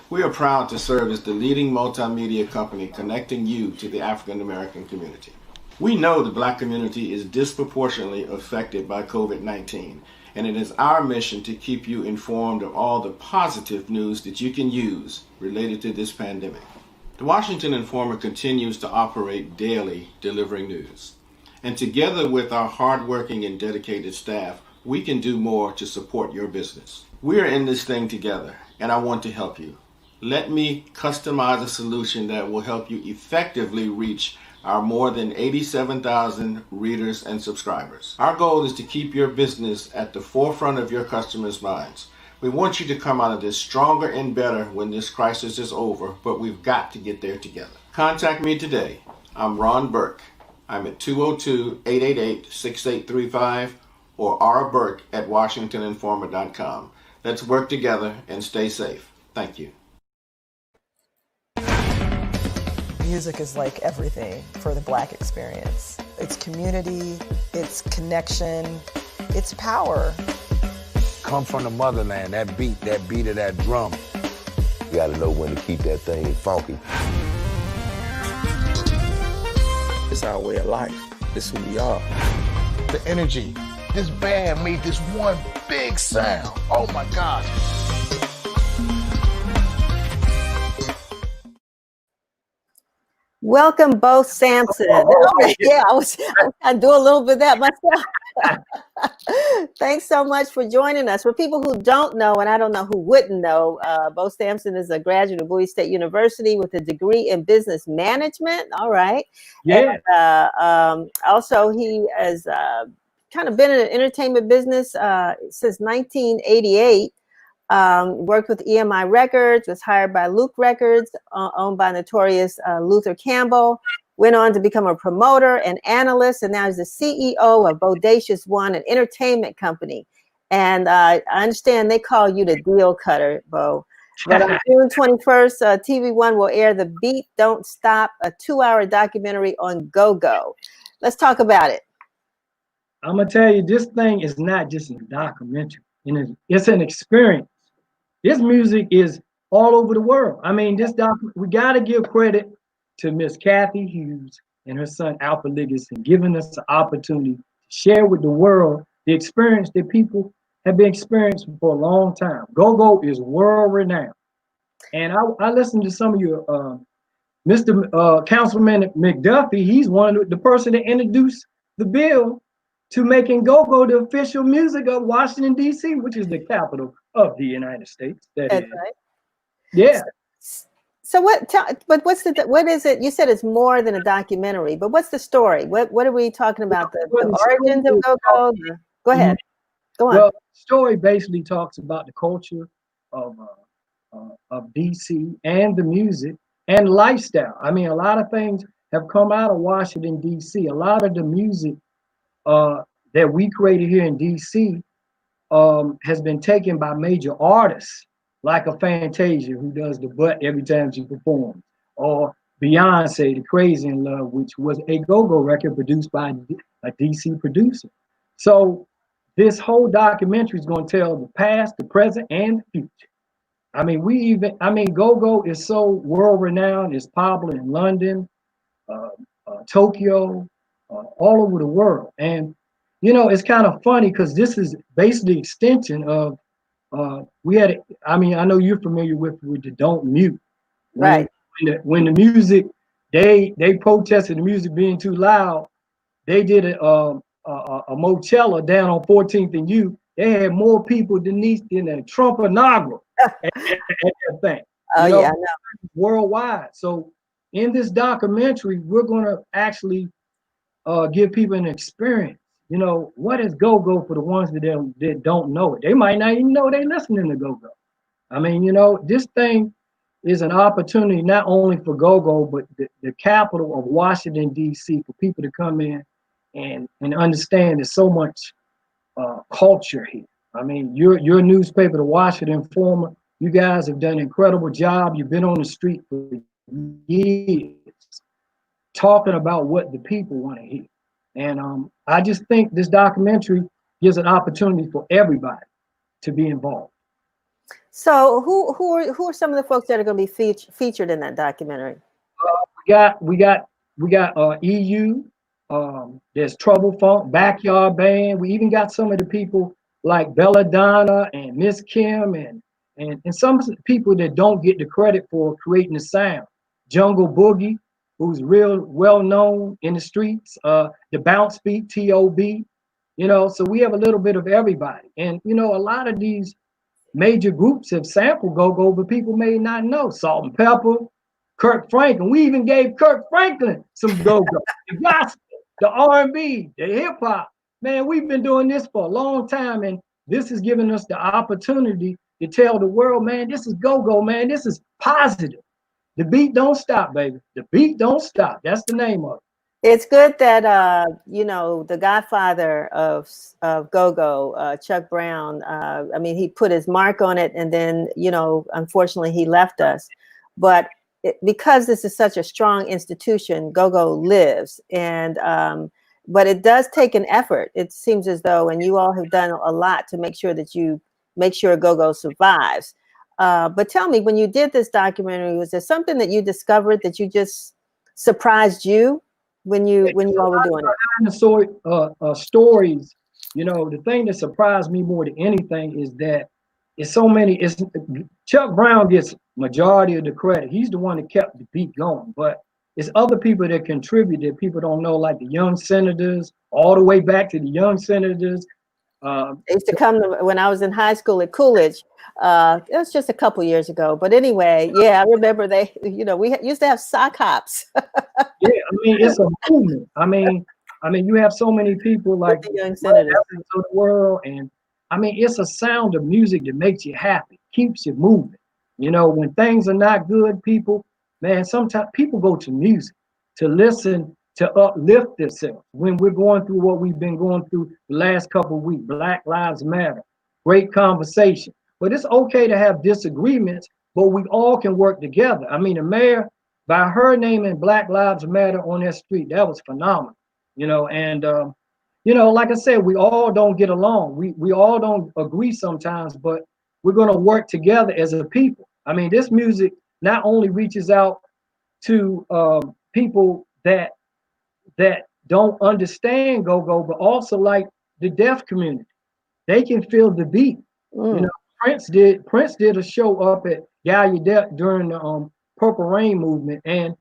We are proud to serve as the leading multimedia company connecting you to the African American community. We know the Black community is disproportionately affected by COVID-19, and it is our mission to keep you informed of all the positive news that you can use related to this pandemic. The Washington Informer continues to operate daily, delivering news. And together with our hardworking and dedicated staff, we can do more to support your business. We are in this thing together, and I want to help you. Let me customize a solution that will help you effectively reach our more than 87,000 readers and subscribers. Our goal is to keep your business at the forefront of your customers' minds. We want you to come out of this stronger and better when this crisis is over, but we've got to get there together. Contact me today. I'm Ron Burke. I'm at 202-888-6835 or rburke@washingtoninformer.com. Let's work together and stay safe. Thank you. music is like everything for the Black experience. It's community, it's connection, it's power. Come from the motherland, that beat of that drum. You gotta know when to keep that thing funky. It's our way of life. It's who we are. The energy. This band made this one big sound. Oh my gosh. Welcome, both Sampson. Yeah, I do a little bit of that myself. Thanks so much for joining us. For people who don't know, and I don't know who wouldn't know, Bo Sampson is a graduate of Bowie State University with a degree in business management. All right. Yeah. And, also, he has kind of been in the entertainment business since 1988. Worked with EMI Records, was hired by Luke Records, owned by notorious Luther Campbell, went on to become a promoter and analyst, and now he's the CEO of Bodacious One, an entertainment company. And I understand they call you the deal cutter, Bo. But on June 21st, TV One will air The Beat Don't Stop, a 2-hour documentary on go-go. Let's talk about it. I'm going to tell you, this thing is not just a documentary. It's an experience. This music is all over the world. I mean, we got to give credit to Miss Kathy Hughes and her son Alpha Liggins giving us the opportunity to share with the world the experience that people have been experiencing for a long time. Go-go is world renowned. And I listened to some of your, Mr. Councilman McDuffie. He's the person that introduced the bill to making go-go the official music of Washington, D.C., which is the capital of the United States. That's right. Yeah. So what is it? You said it's more than a documentary, but what's the story? What are we talking about? The origins of go-go? Go ahead. Go on. Well, the story basically talks about the culture of D.C. and the music and lifestyle. I mean, a lot of things have come out of Washington, D.C. A lot of the music that we created here in DC has been taken by major artists like a Fantasia who does the butt every time she performs, or Beyonce, the Crazy in Love, which was a go-go record produced by a DC producer. So this whole documentary is going to tell the past, the present, and the future. I mean, go-go is so world-renowned. It's popular in London, Tokyo, all over the world. And, you know, it's kind of funny because this is basically extension of, I know you're familiar with the Don't Mute. Right. When the music, they protested the music being too loud, they did a Mochella down on 14th and U. They had more people, Denise, than a Trump-a-nagra at that thing. Oh, you know, yeah, I know. Worldwide. So in this documentary, we're going to actually give people an experience. You know, what is go-go for the ones that don't know it? They might not even know they're listening to go-go. I mean, you know, this thing is an opportunity not only for go-go, but the capital of Washington, D.C., for people to come in and understand there's so much culture here. I mean, your newspaper, the Washington Informer, you guys have done an incredible job. You've been on the street for years talking about what the people want to hear. And I just think this documentary gives an opportunity for everybody to be involved. So who are some of the folks that are going to be featured in that documentary? We got EU. There's Trouble Funk, Backyard Band. We even got some of the people like Belladonna and Miss Kim and some people that don't get the credit for creating the sound. Jungle Boogie, who's real well known in the streets. The Bounce Beat, T.O.B. You know, so we have a little bit of everybody. And you know, a lot of these major groups have sampled go-go, but people may not know. Salt and Pepper, Kirk Franklin. We even gave Kirk Franklin some go-go. The gospel, the R&B, the hip-hop. Man, we've been doing this for a long time, and this has given us the opportunity to tell the world, man, this is go-go, man. This is positive. The beat don't stop, baby. The beat don't stop. That's the name of it. It's good that you know, the godfather of go-go, Chuck Brown. I mean, he put his mark on it, and then, you know, unfortunately, he left us. But because this is such a strong institution, go-go lives. And but it does take an effort. It seems as though, and you all have done a lot to make sure that you make sure go-go survives. But tell me, when you did this documentary, was there something that you discovered that you just surprised you when you all were doing it? Stories, you know, the thing that surprised me more than anything is that it's so many. It's Chuck Brown gets majority of the credit. He's the one that kept the beat going, but it's other people that contribute that people don't know, like the Young Senators, all the way back to the Young Senators. They used to come when I was in high school at Coolidge. It was just a couple years ago, but anyway, yeah, I remember they, you know, we used to have sock hops. Yeah, I mean, it's a movement. I mean, you have so many people like the Young Senators of the world, and I mean, it's a sound of music that makes you happy, keeps you moving. You know, when things are not good, people, man, sometimes people go to music to listen, to uplift themselves. When we're going through what we've been going through the last couple of weeks, Black Lives Matter, great conversation. But it's okay to have disagreements, but we all can work together. I mean, the mayor, by her naming Black Lives Matter on that street, that was phenomenal. You know, and you know, like I said, we all don't get along. We all don't agree sometimes, but we're gonna work together as a people. I mean, this music not only reaches out to people that don't understand go-go, but also like the deaf community. They can feel the beat. You know, Prince did a show up at Gallaudet during the Purple Rain movement, and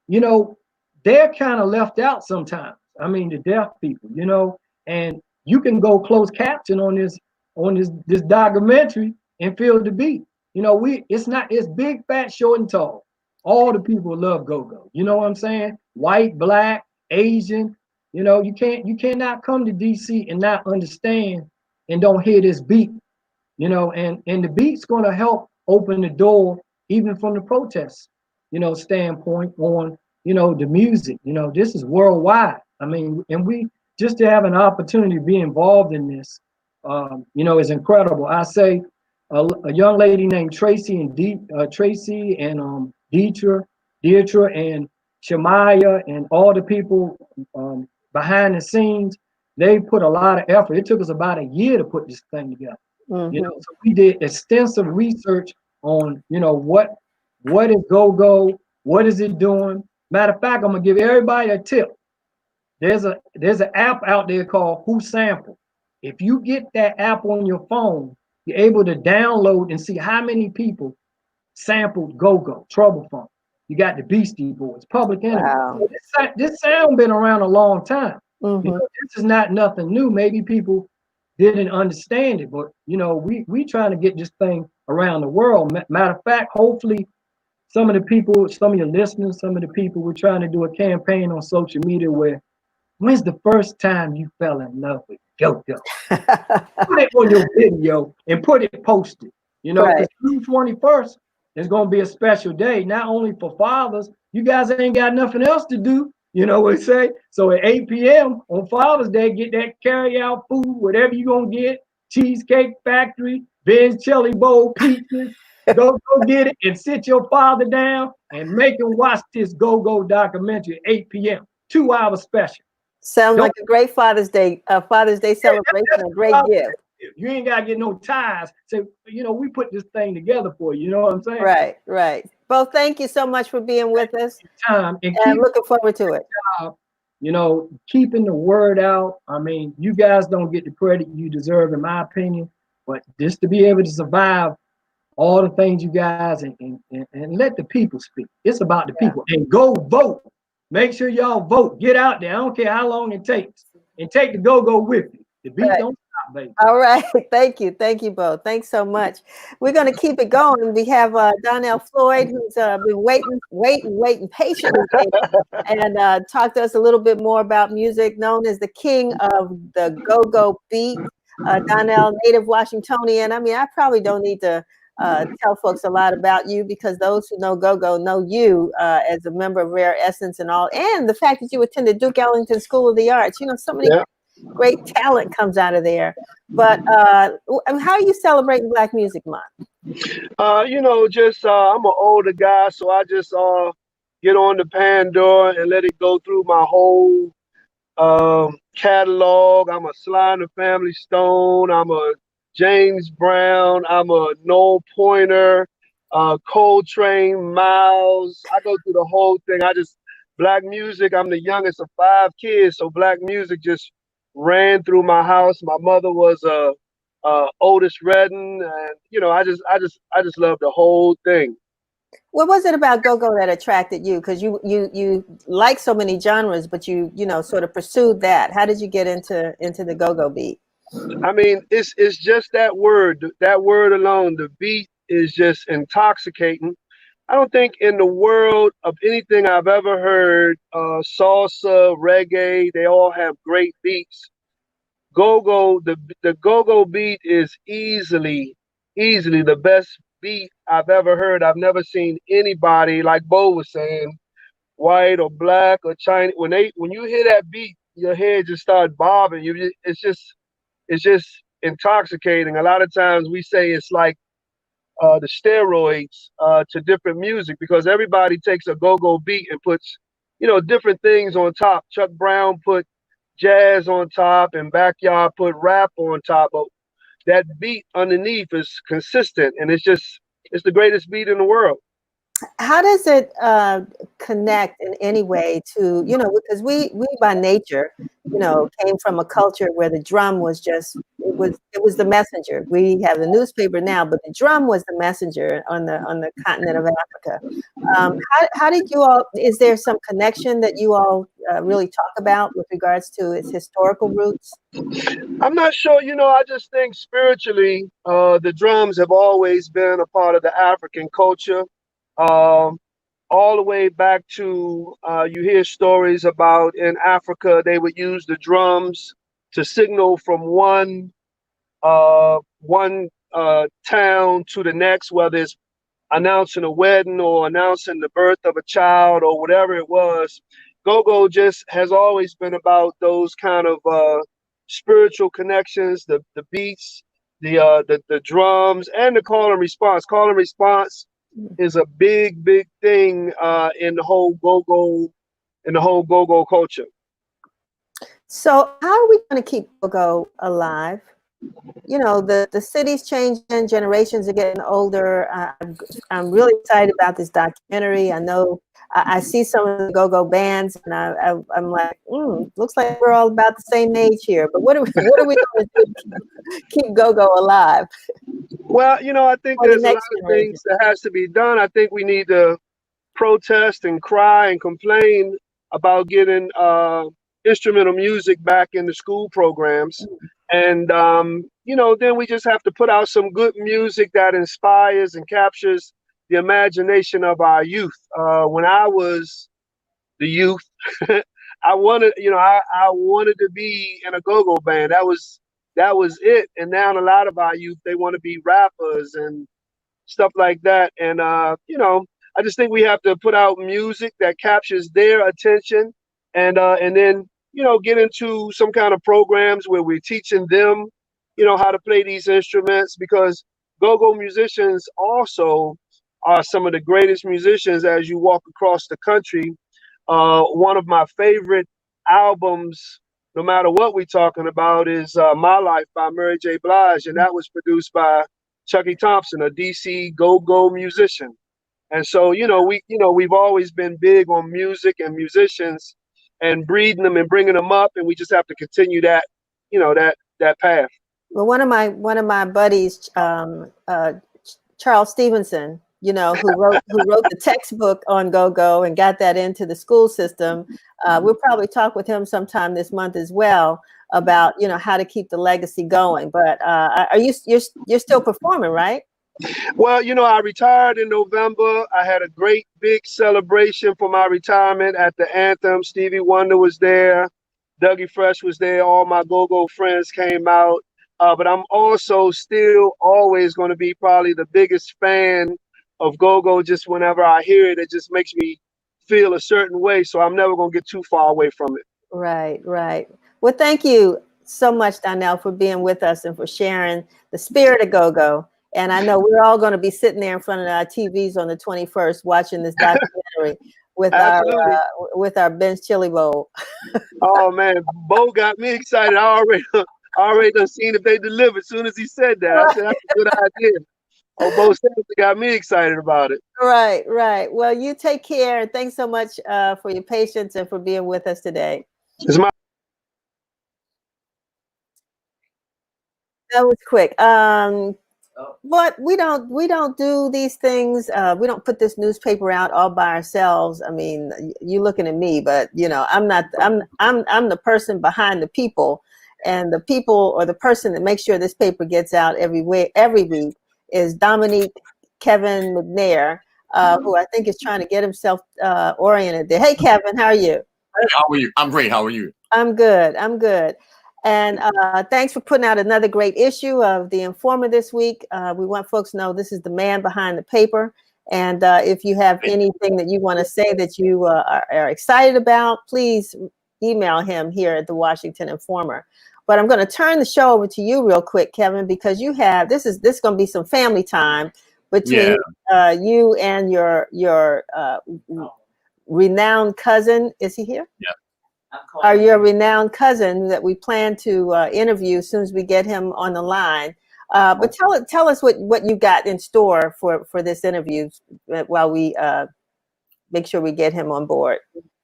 you know, they're kind of left out sometimes. I mean, the deaf people, you know, and you can go closed caption on this documentary and feel the beat. You know, it's big, fat, short, and tall. All the people love go-go. You know what I'm saying? White, black, Asian. You know, you cannot come to DC and not understand and don't hear this beat. You know, and the beat's gonna help open the door even from the protests, you know, standpoint on, you know, the music. You know, this is worldwide. I mean, and we just to have an opportunity to be involved in this, you know, is incredible. I say a young lady named Tracy and Deidre and Shamaya and all the people behind the scenes, they put a lot of effort. It took us about a year to put this thing together. You know, so we did extensive research on, you know, what is go-go, what is it doing. Matter of fact, I'm gonna give everybody a tip. There's an app out there called Who Sampled. If you get that app on your phone, you're able to download and see how many people sampled go-go, Trouble Funk. You got the Beastie Boys, Public Enemy. Wow. This sound been around a long time. You know, this is not nothing new. Maybe people didn't understand it, but you know, we trying to get this thing around the world. Matter of fact, hopefully some of the people, some of your listeners, some of the people, we're trying to do a campaign on social media where, when's the first time you fell in love with go-go? Put it on your video and post it. You know, because June 21st is going to be a special day, not only for fathers. You guys ain't got nothing else to do. You know what I say? So at 8 p.m. on Father's Day, get that carry-out food, whatever you're going to get, Cheesecake Factory, Ben's Chili Bowl, pizzas. Go get it and sit your father down and make him watch this go-go documentary at 8 p.m. 2 hour special. Sounds like a great Father's Day celebration, a great gift. You ain't got to get no ties. So, you know, we put this thing together for you. You know what I'm saying? Right, right. Bo, thank you so much for being with us. And looking forward to it. You know, keeping the word out. I mean, you guys don't get the credit you deserve, in my opinion. But just to be able to survive all the things you guys and let the people speak. It's about the people. And go vote. Make sure y'all vote. Get out there. I don't care how long it takes. And take the go-go with you. The beat don't stop, baby. All right. Thank you. Thank you, Bo. Thanks so much. We're going to keep it going. We have Donnell Floyd, who's been waiting patiently and talk to us a little bit more about music, known as the king of the go-go beat. Donnell, native Washingtonian. I mean, I probably don't need to tell folks a lot about you, because those who know go-go know you as a member of Rare Essence and all, and the fact that you attended Duke Ellington School of the Arts. You know, so many great talent comes out of there. But how are you celebrating Black Music Month? I'm an older guy, so I just get on the Pandora and let it go through my whole catalog. I'm a Sly and the Family Stone. I'm a James Brown. I'm a Noel Pointer, Coltrane, Miles. I go through the whole thing. Black music. I'm the youngest of 5 kids, so black music just ran through my house. My mother was Otis Redding, and I just love the whole thing. What was it about go-go that attracted you? Because you like so many genres, but you sort of pursued that. How did you get into the go-go beat? I mean, it's just that word. That word alone, the beat is just intoxicating. I don't think in the world of anything I've ever heard, salsa, reggae, they all have great beats. Go-go, the go-go beat is easily the best beat I've ever heard. I've never seen anybody, like Bo was saying, white or black or Chinese. When you hear that beat, your head just starts bobbing. It's just intoxicating. A lot of times we say it's like the steroids to different music, because everybody takes a go-go beat and puts, different things on top. Chuck Brown put jazz on top, and Backyard put rap on top. But that beat underneath is consistent, and it's the greatest beat in the world. How does it connect in any way to, because we by nature, came from a culture where the drum was just, it was the messenger. We have the newspaper now, but the drum was the messenger on the continent of Africa. How did you all, is there some connection that you all really talk about with regards to its historical roots? I'm not sure, I just think spiritually, the drums have always been a part of the African culture. All the way back to you hear stories about in Africa they would use the drums to signal from one town to the next, whether it's announcing a wedding or announcing the birth of a child or whatever it was. Go-go just has always been about those kind of spiritual connections, the beats, the drums, and the call and response. Call and response is a big thing in the whole go-go culture. So how are we going to keep go-go alive? The city's changing, generations are getting older. I'm really excited about this documentary. I know I see some of the go-go bands, and I'm like, looks like we're all about the same age here. But what are we going to do to keep go-go alive? Well, I think there's a lot of things that has to be done. I think we need to protest and cry and complain about getting instrumental music back in the school programs. And, then we just have to put out some good music that inspires and captures the imagination of our youth. When I was the youth, I wanted to be in a go-go band. That was it. And now a lot of our youth, they want to be rappers and stuff like that. And, I just think we have to put out music that captures their attention, and then, get into some kind of programs where we're teaching them, how to play these instruments, because go-go musicians also are some of the greatest musicians as you walk across the country. One of my favorite albums, no matter what we're talking about, is My Life by Mary J. Blige, and that was produced by Chucky Thompson, a DC go-go musician. And so, we've always been big on music and musicians and breeding them and bringing them up, and we just have to continue that, that path. Well, one of my buddies, Charles Stevenson, who wrote the textbook on go-go and got that into the school system. We'll probably talk with him sometime this month as well about how to keep the legacy going. But you're still performing, right? Well, I retired in November. I had a great big celebration for my retirement at the Anthem. Stevie Wonder was there. Dougie Fresh was there. All my go-go friends came out. But I'm also still always going to be probably the biggest fan of go-go. Just whenever I hear it, it just makes me feel a certain way. So I'm never going to get too far away from it. Right. Well, thank you so much, Donnell, for being with us and for sharing the spirit of go-go And I know we're all going to be sitting there in front of our TVs on the 21st watching this documentary with our Ben's Chili Bowl. Oh man, Bo got me excited. I already done seen if they delivered. As soon as he said that, I said that's a good idea. Oh, Bo Sampson got me excited about it. Right, right. Well, you take care, and thanks so much for your patience and for being with us today. It's my That was quick. But we don't do these things. We don't put this newspaper out all by ourselves. I mean, you looking at me, but you know, I'm the person behind the people, and the people or the person that makes sure this paper gets out every week is Dominique Kevin McNeir, who I think is trying to get himself oriented there. Hey, Kevin, how are you? How are you? I'm great. How are you? I'm good. I'm good. And thanks for putting out another great issue of The Informer this week. We want folks to know this is the man behind the paper. And if you have anything that you want to say that you are excited about, please email him here at the Washington Informer. But I'm going to turn the show over to you real quick, Kevin, because you have this is going to be some family time between you and your renowned cousin. Is he here? Yeah. Are your renowned cousin that we plan to interview as soon as we get him on the line. But tell us what you got in store for this interview while we make sure we get him on board.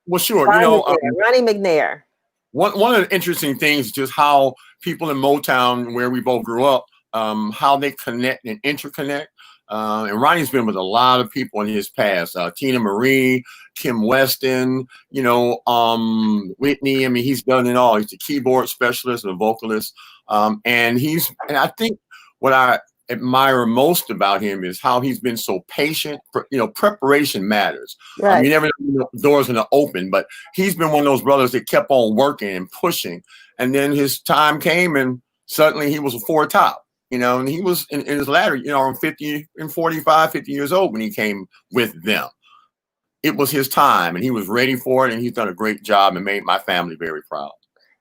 Well, sure. Ronnie McNeir. One of the interesting things is just how people in Motown, where we both grew up, how they connect and interconnect. And Ronnie's been with a lot of people in his past. Tina Marie, Kim Weston, Whitney. I mean, he's done it all. He's a keyboard specialist and a vocalist. And I think what I admire most about him is how he's been so patient. Preparation matters. Right. You never know the doors going to open, but he's been one of those brothers that kept on working and pushing. And then his time came and suddenly he was a four top. And he was in his latter, around 50 years old when he came with them. It was his time and he was ready for it, and he's done a great job and made my family very proud.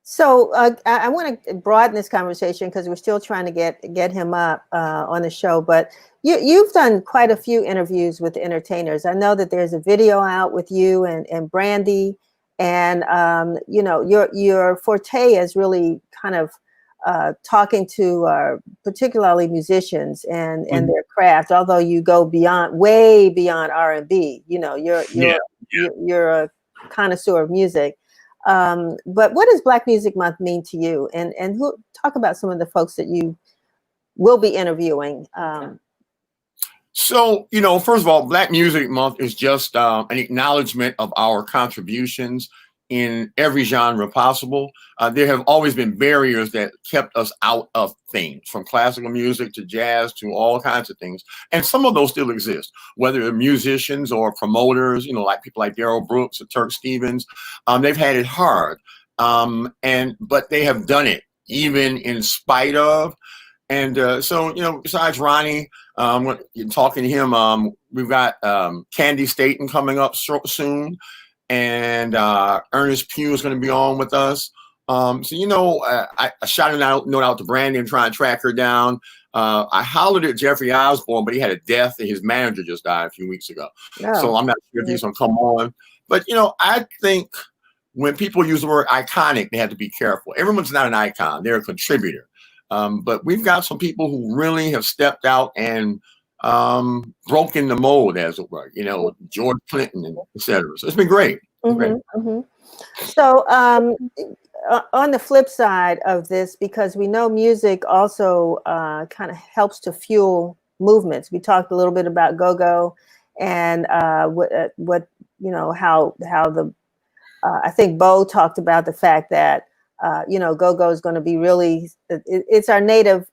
So I want to broaden this conversation because we're still trying to get him up on the show. But you've done quite a few interviews with entertainers. I know that there's a video out with you and Brandy, and your forte is really kind of talking to particularly musicians and their craft. Although you go way beyond R&B, you're a connoisseur of music. But what does Black Music Month mean to you? And talk about some of the folks that you will be interviewing. So, first of all, Black Music Month is just an acknowledgement of our contributions in every genre possible. There have always been barriers that kept us out of things, from classical music to jazz to all kinds of things. And some of those still exist, whether they're musicians or promoters, like people like Darryl Brooks or Turk Stevens. They've had it hard, but they have done it even in spite of. And besides Ronnie, talking to him, we've got Candy Staten coming up soon. And Ernest Pugh is going to be on with us. I shot a note out to Brandy and try and track her down. I hollered at Jeffrey Osborne, but he had a death, and his manager just died a few weeks ago. Oh. So I'm not sure if he's going to come on. But, I think when people use the word iconic, they have to be careful. Everyone's not an icon. They're a contributor. But we've got some people who really have stepped out and broken the mold, as it were, George Clinton and et cetera. So it's been great. So on the flip side of this, because we know music also kind of helps to fuel movements. We talked a little bit about go-go and how the I think Bo talked about the fact that go-go is going to be really, it's our native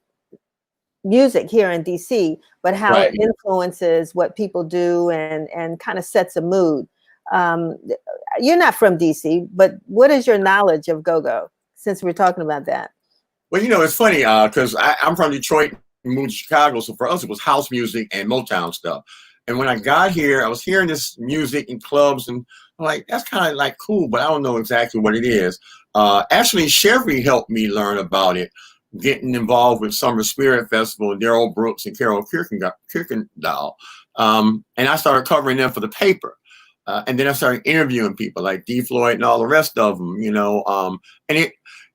music here in DC, but how it influences what people do and kind of sets a mood. You're not from DC, but what is your knowledge of go-go, since we're talking about that? Well, it's funny because I'm from Detroit and moved to Chicago. So for us, it was house music and Motown stuff. And when I got here, I was hearing this music in clubs, and I'm like, that's kind of like cool, but I don't know exactly what it is. Actually, Chevy helped me learn about it getting involved with Summer Spirit Festival, Daryl Brooks and Carol Kirkendall. And I started covering them for the paper. And then I started interviewing people like D. Floyd and all the rest of them, you know. And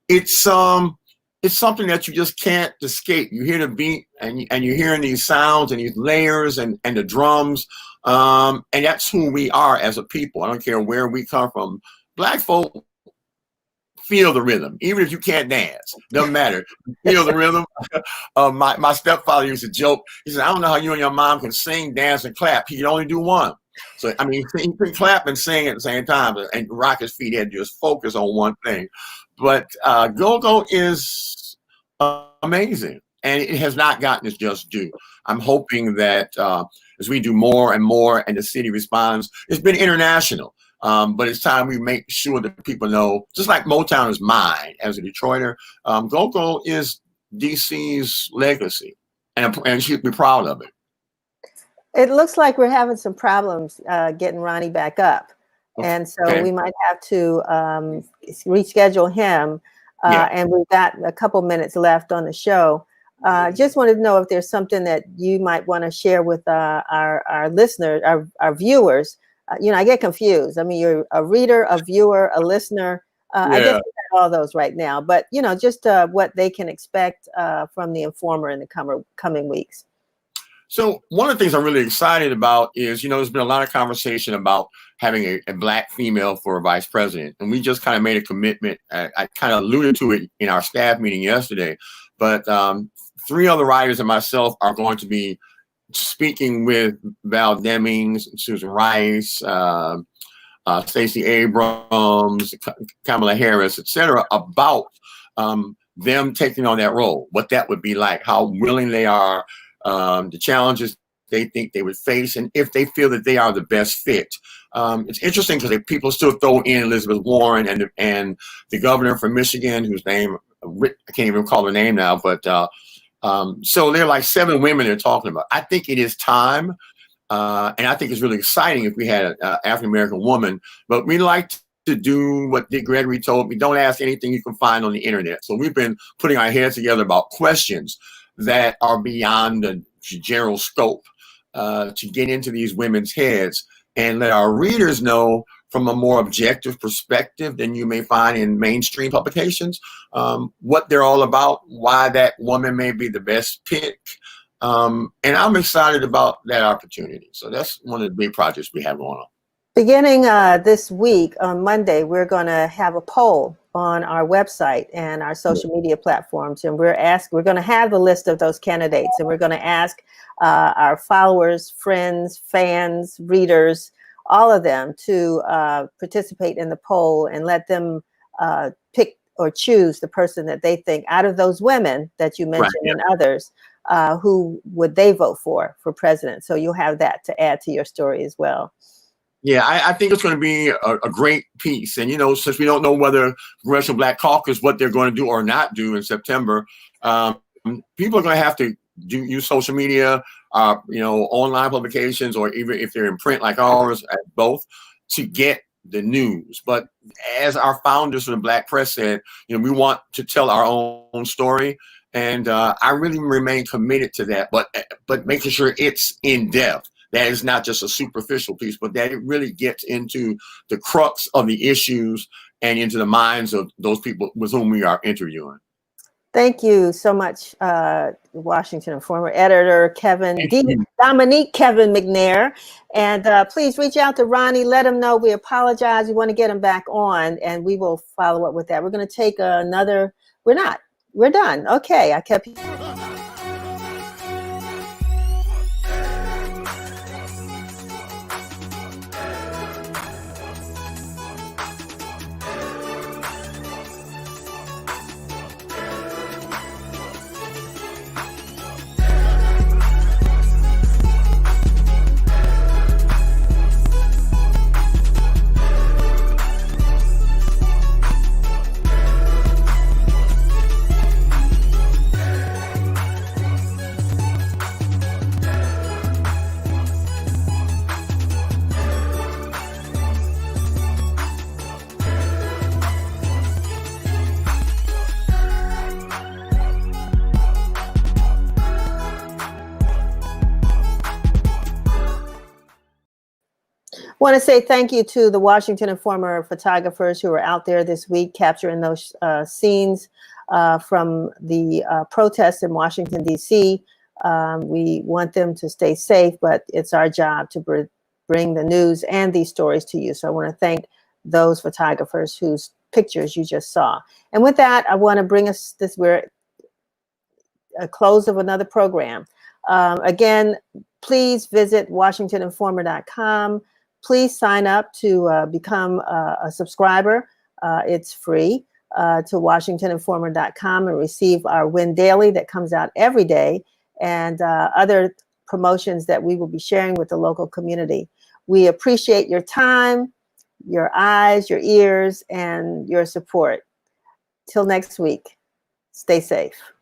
it's something that you just can't escape. You hear the beat and you're hearing these sounds and these layers and the drums. And that's who we are as a people. I don't care where we come from. Black folk feel the rhythm, even if you can't dance. Doesn't matter. Feel the rhythm. My stepfather used to joke. He said, "I don't know how you and your mom can sing, dance, and clap. He could only do one." So I mean, he could clap and sing at the same time, and rock his feet. He had to just focus on one thing. But go-go is amazing, and it has not gotten its just due. I'm hoping that as we do more and more, and the city responds, it's been international. But it's time we make sure that people know, just like Motown is mine as a Detroiter, go-go is DC's legacy, and she'd be proud of it. It looks like we're having some problems getting Ronnie back up. And so we might have to reschedule him. And we've got a couple minutes left on the show. Just wanted to know if there's something that you might want to share with our listeners, our viewers. You know, I get confused. I mean, you're a reader, a viewer, a listener. I guess we got all those right now. But, you know, just what they can expect from the Informer in the coming weeks. So one of the things I'm really excited about is, you know, there's been a lot of conversation about having a Black female for a vice president. And we just kind of made a commitment. I kind of alluded to it in our staff meeting yesterday. But 3 other writers and myself are going to be speaking with Val Demings, Susan Rice, Stacey Abrams, Kamala Harris, etc., about them taking on that role, what that would be like, how willing they are, the challenges they think they would face, and if they feel that they are the best fit. It's interesting because people still throw in Elizabeth Warren and the governor from Michigan, whose name I can't even recall her name now, but so there are like 7 women they're talking about. I think it is time, and I think it's really exciting if we had an African-American woman, but we like to do what Dick Gregory told me: don't ask anything you can find on the internet. So we've been putting our heads together about questions that are beyond the general scope to get into these women's heads and let our readers know from a more objective perspective than you may find in mainstream publications, what they're all about, why that woman may be the best pick. And I'm excited about that opportunity. So that's one of the big projects we have going on. Beginning this week on Monday, we're going to have a poll on our website and our social media platforms, and we're going to have the list of those candidates, and we're going to ask our followers, friends, fans, readers, all of them to participate in the poll and let them pick or choose the person that they think, out of those women that you mentioned and others, who would they vote for president. So you'll have that to add to your story as well. Yeah, I think it's going to be a great piece. And, you know, since we don't know whether Congressional Black Caucus, what they're going to do or not do in September, people are going to have to use social media, you know, online publications, or even if they're in print like ours, both, to get the news. But as our founders for the Black Press said, you know, we want to tell our own story. And I really remain committed to that, but making sure it's in depth. That is not just a superficial piece, but that it really gets into the crux of the issues and into the minds of those people with whom we are interviewing. Thank you so much, Washington Informer editor Dominique Kevin McNair. And please reach out to Ronnie. Let him know we apologize. We want to get him back on, and we will follow up with that. We're going to take another. We're done. Okay, I kept. Want to say thank you to the Washington Informer photographers who were out there this week capturing those scenes from the protests in Washington, D.C. We want them to stay safe, but it's our job to bring the news and these stories to you. So I want to thank those photographers whose pictures you just saw. And with that, I want to bring us we're a close of another program. Again, please visit WashingtonInformer.com. Please sign up to become a subscriber. It's free to WashingtonInformer.com and receive our Win Daily that comes out every day and other promotions that we will be sharing with the local community. We appreciate your time, your eyes, your ears, and your support. Till next week, stay safe.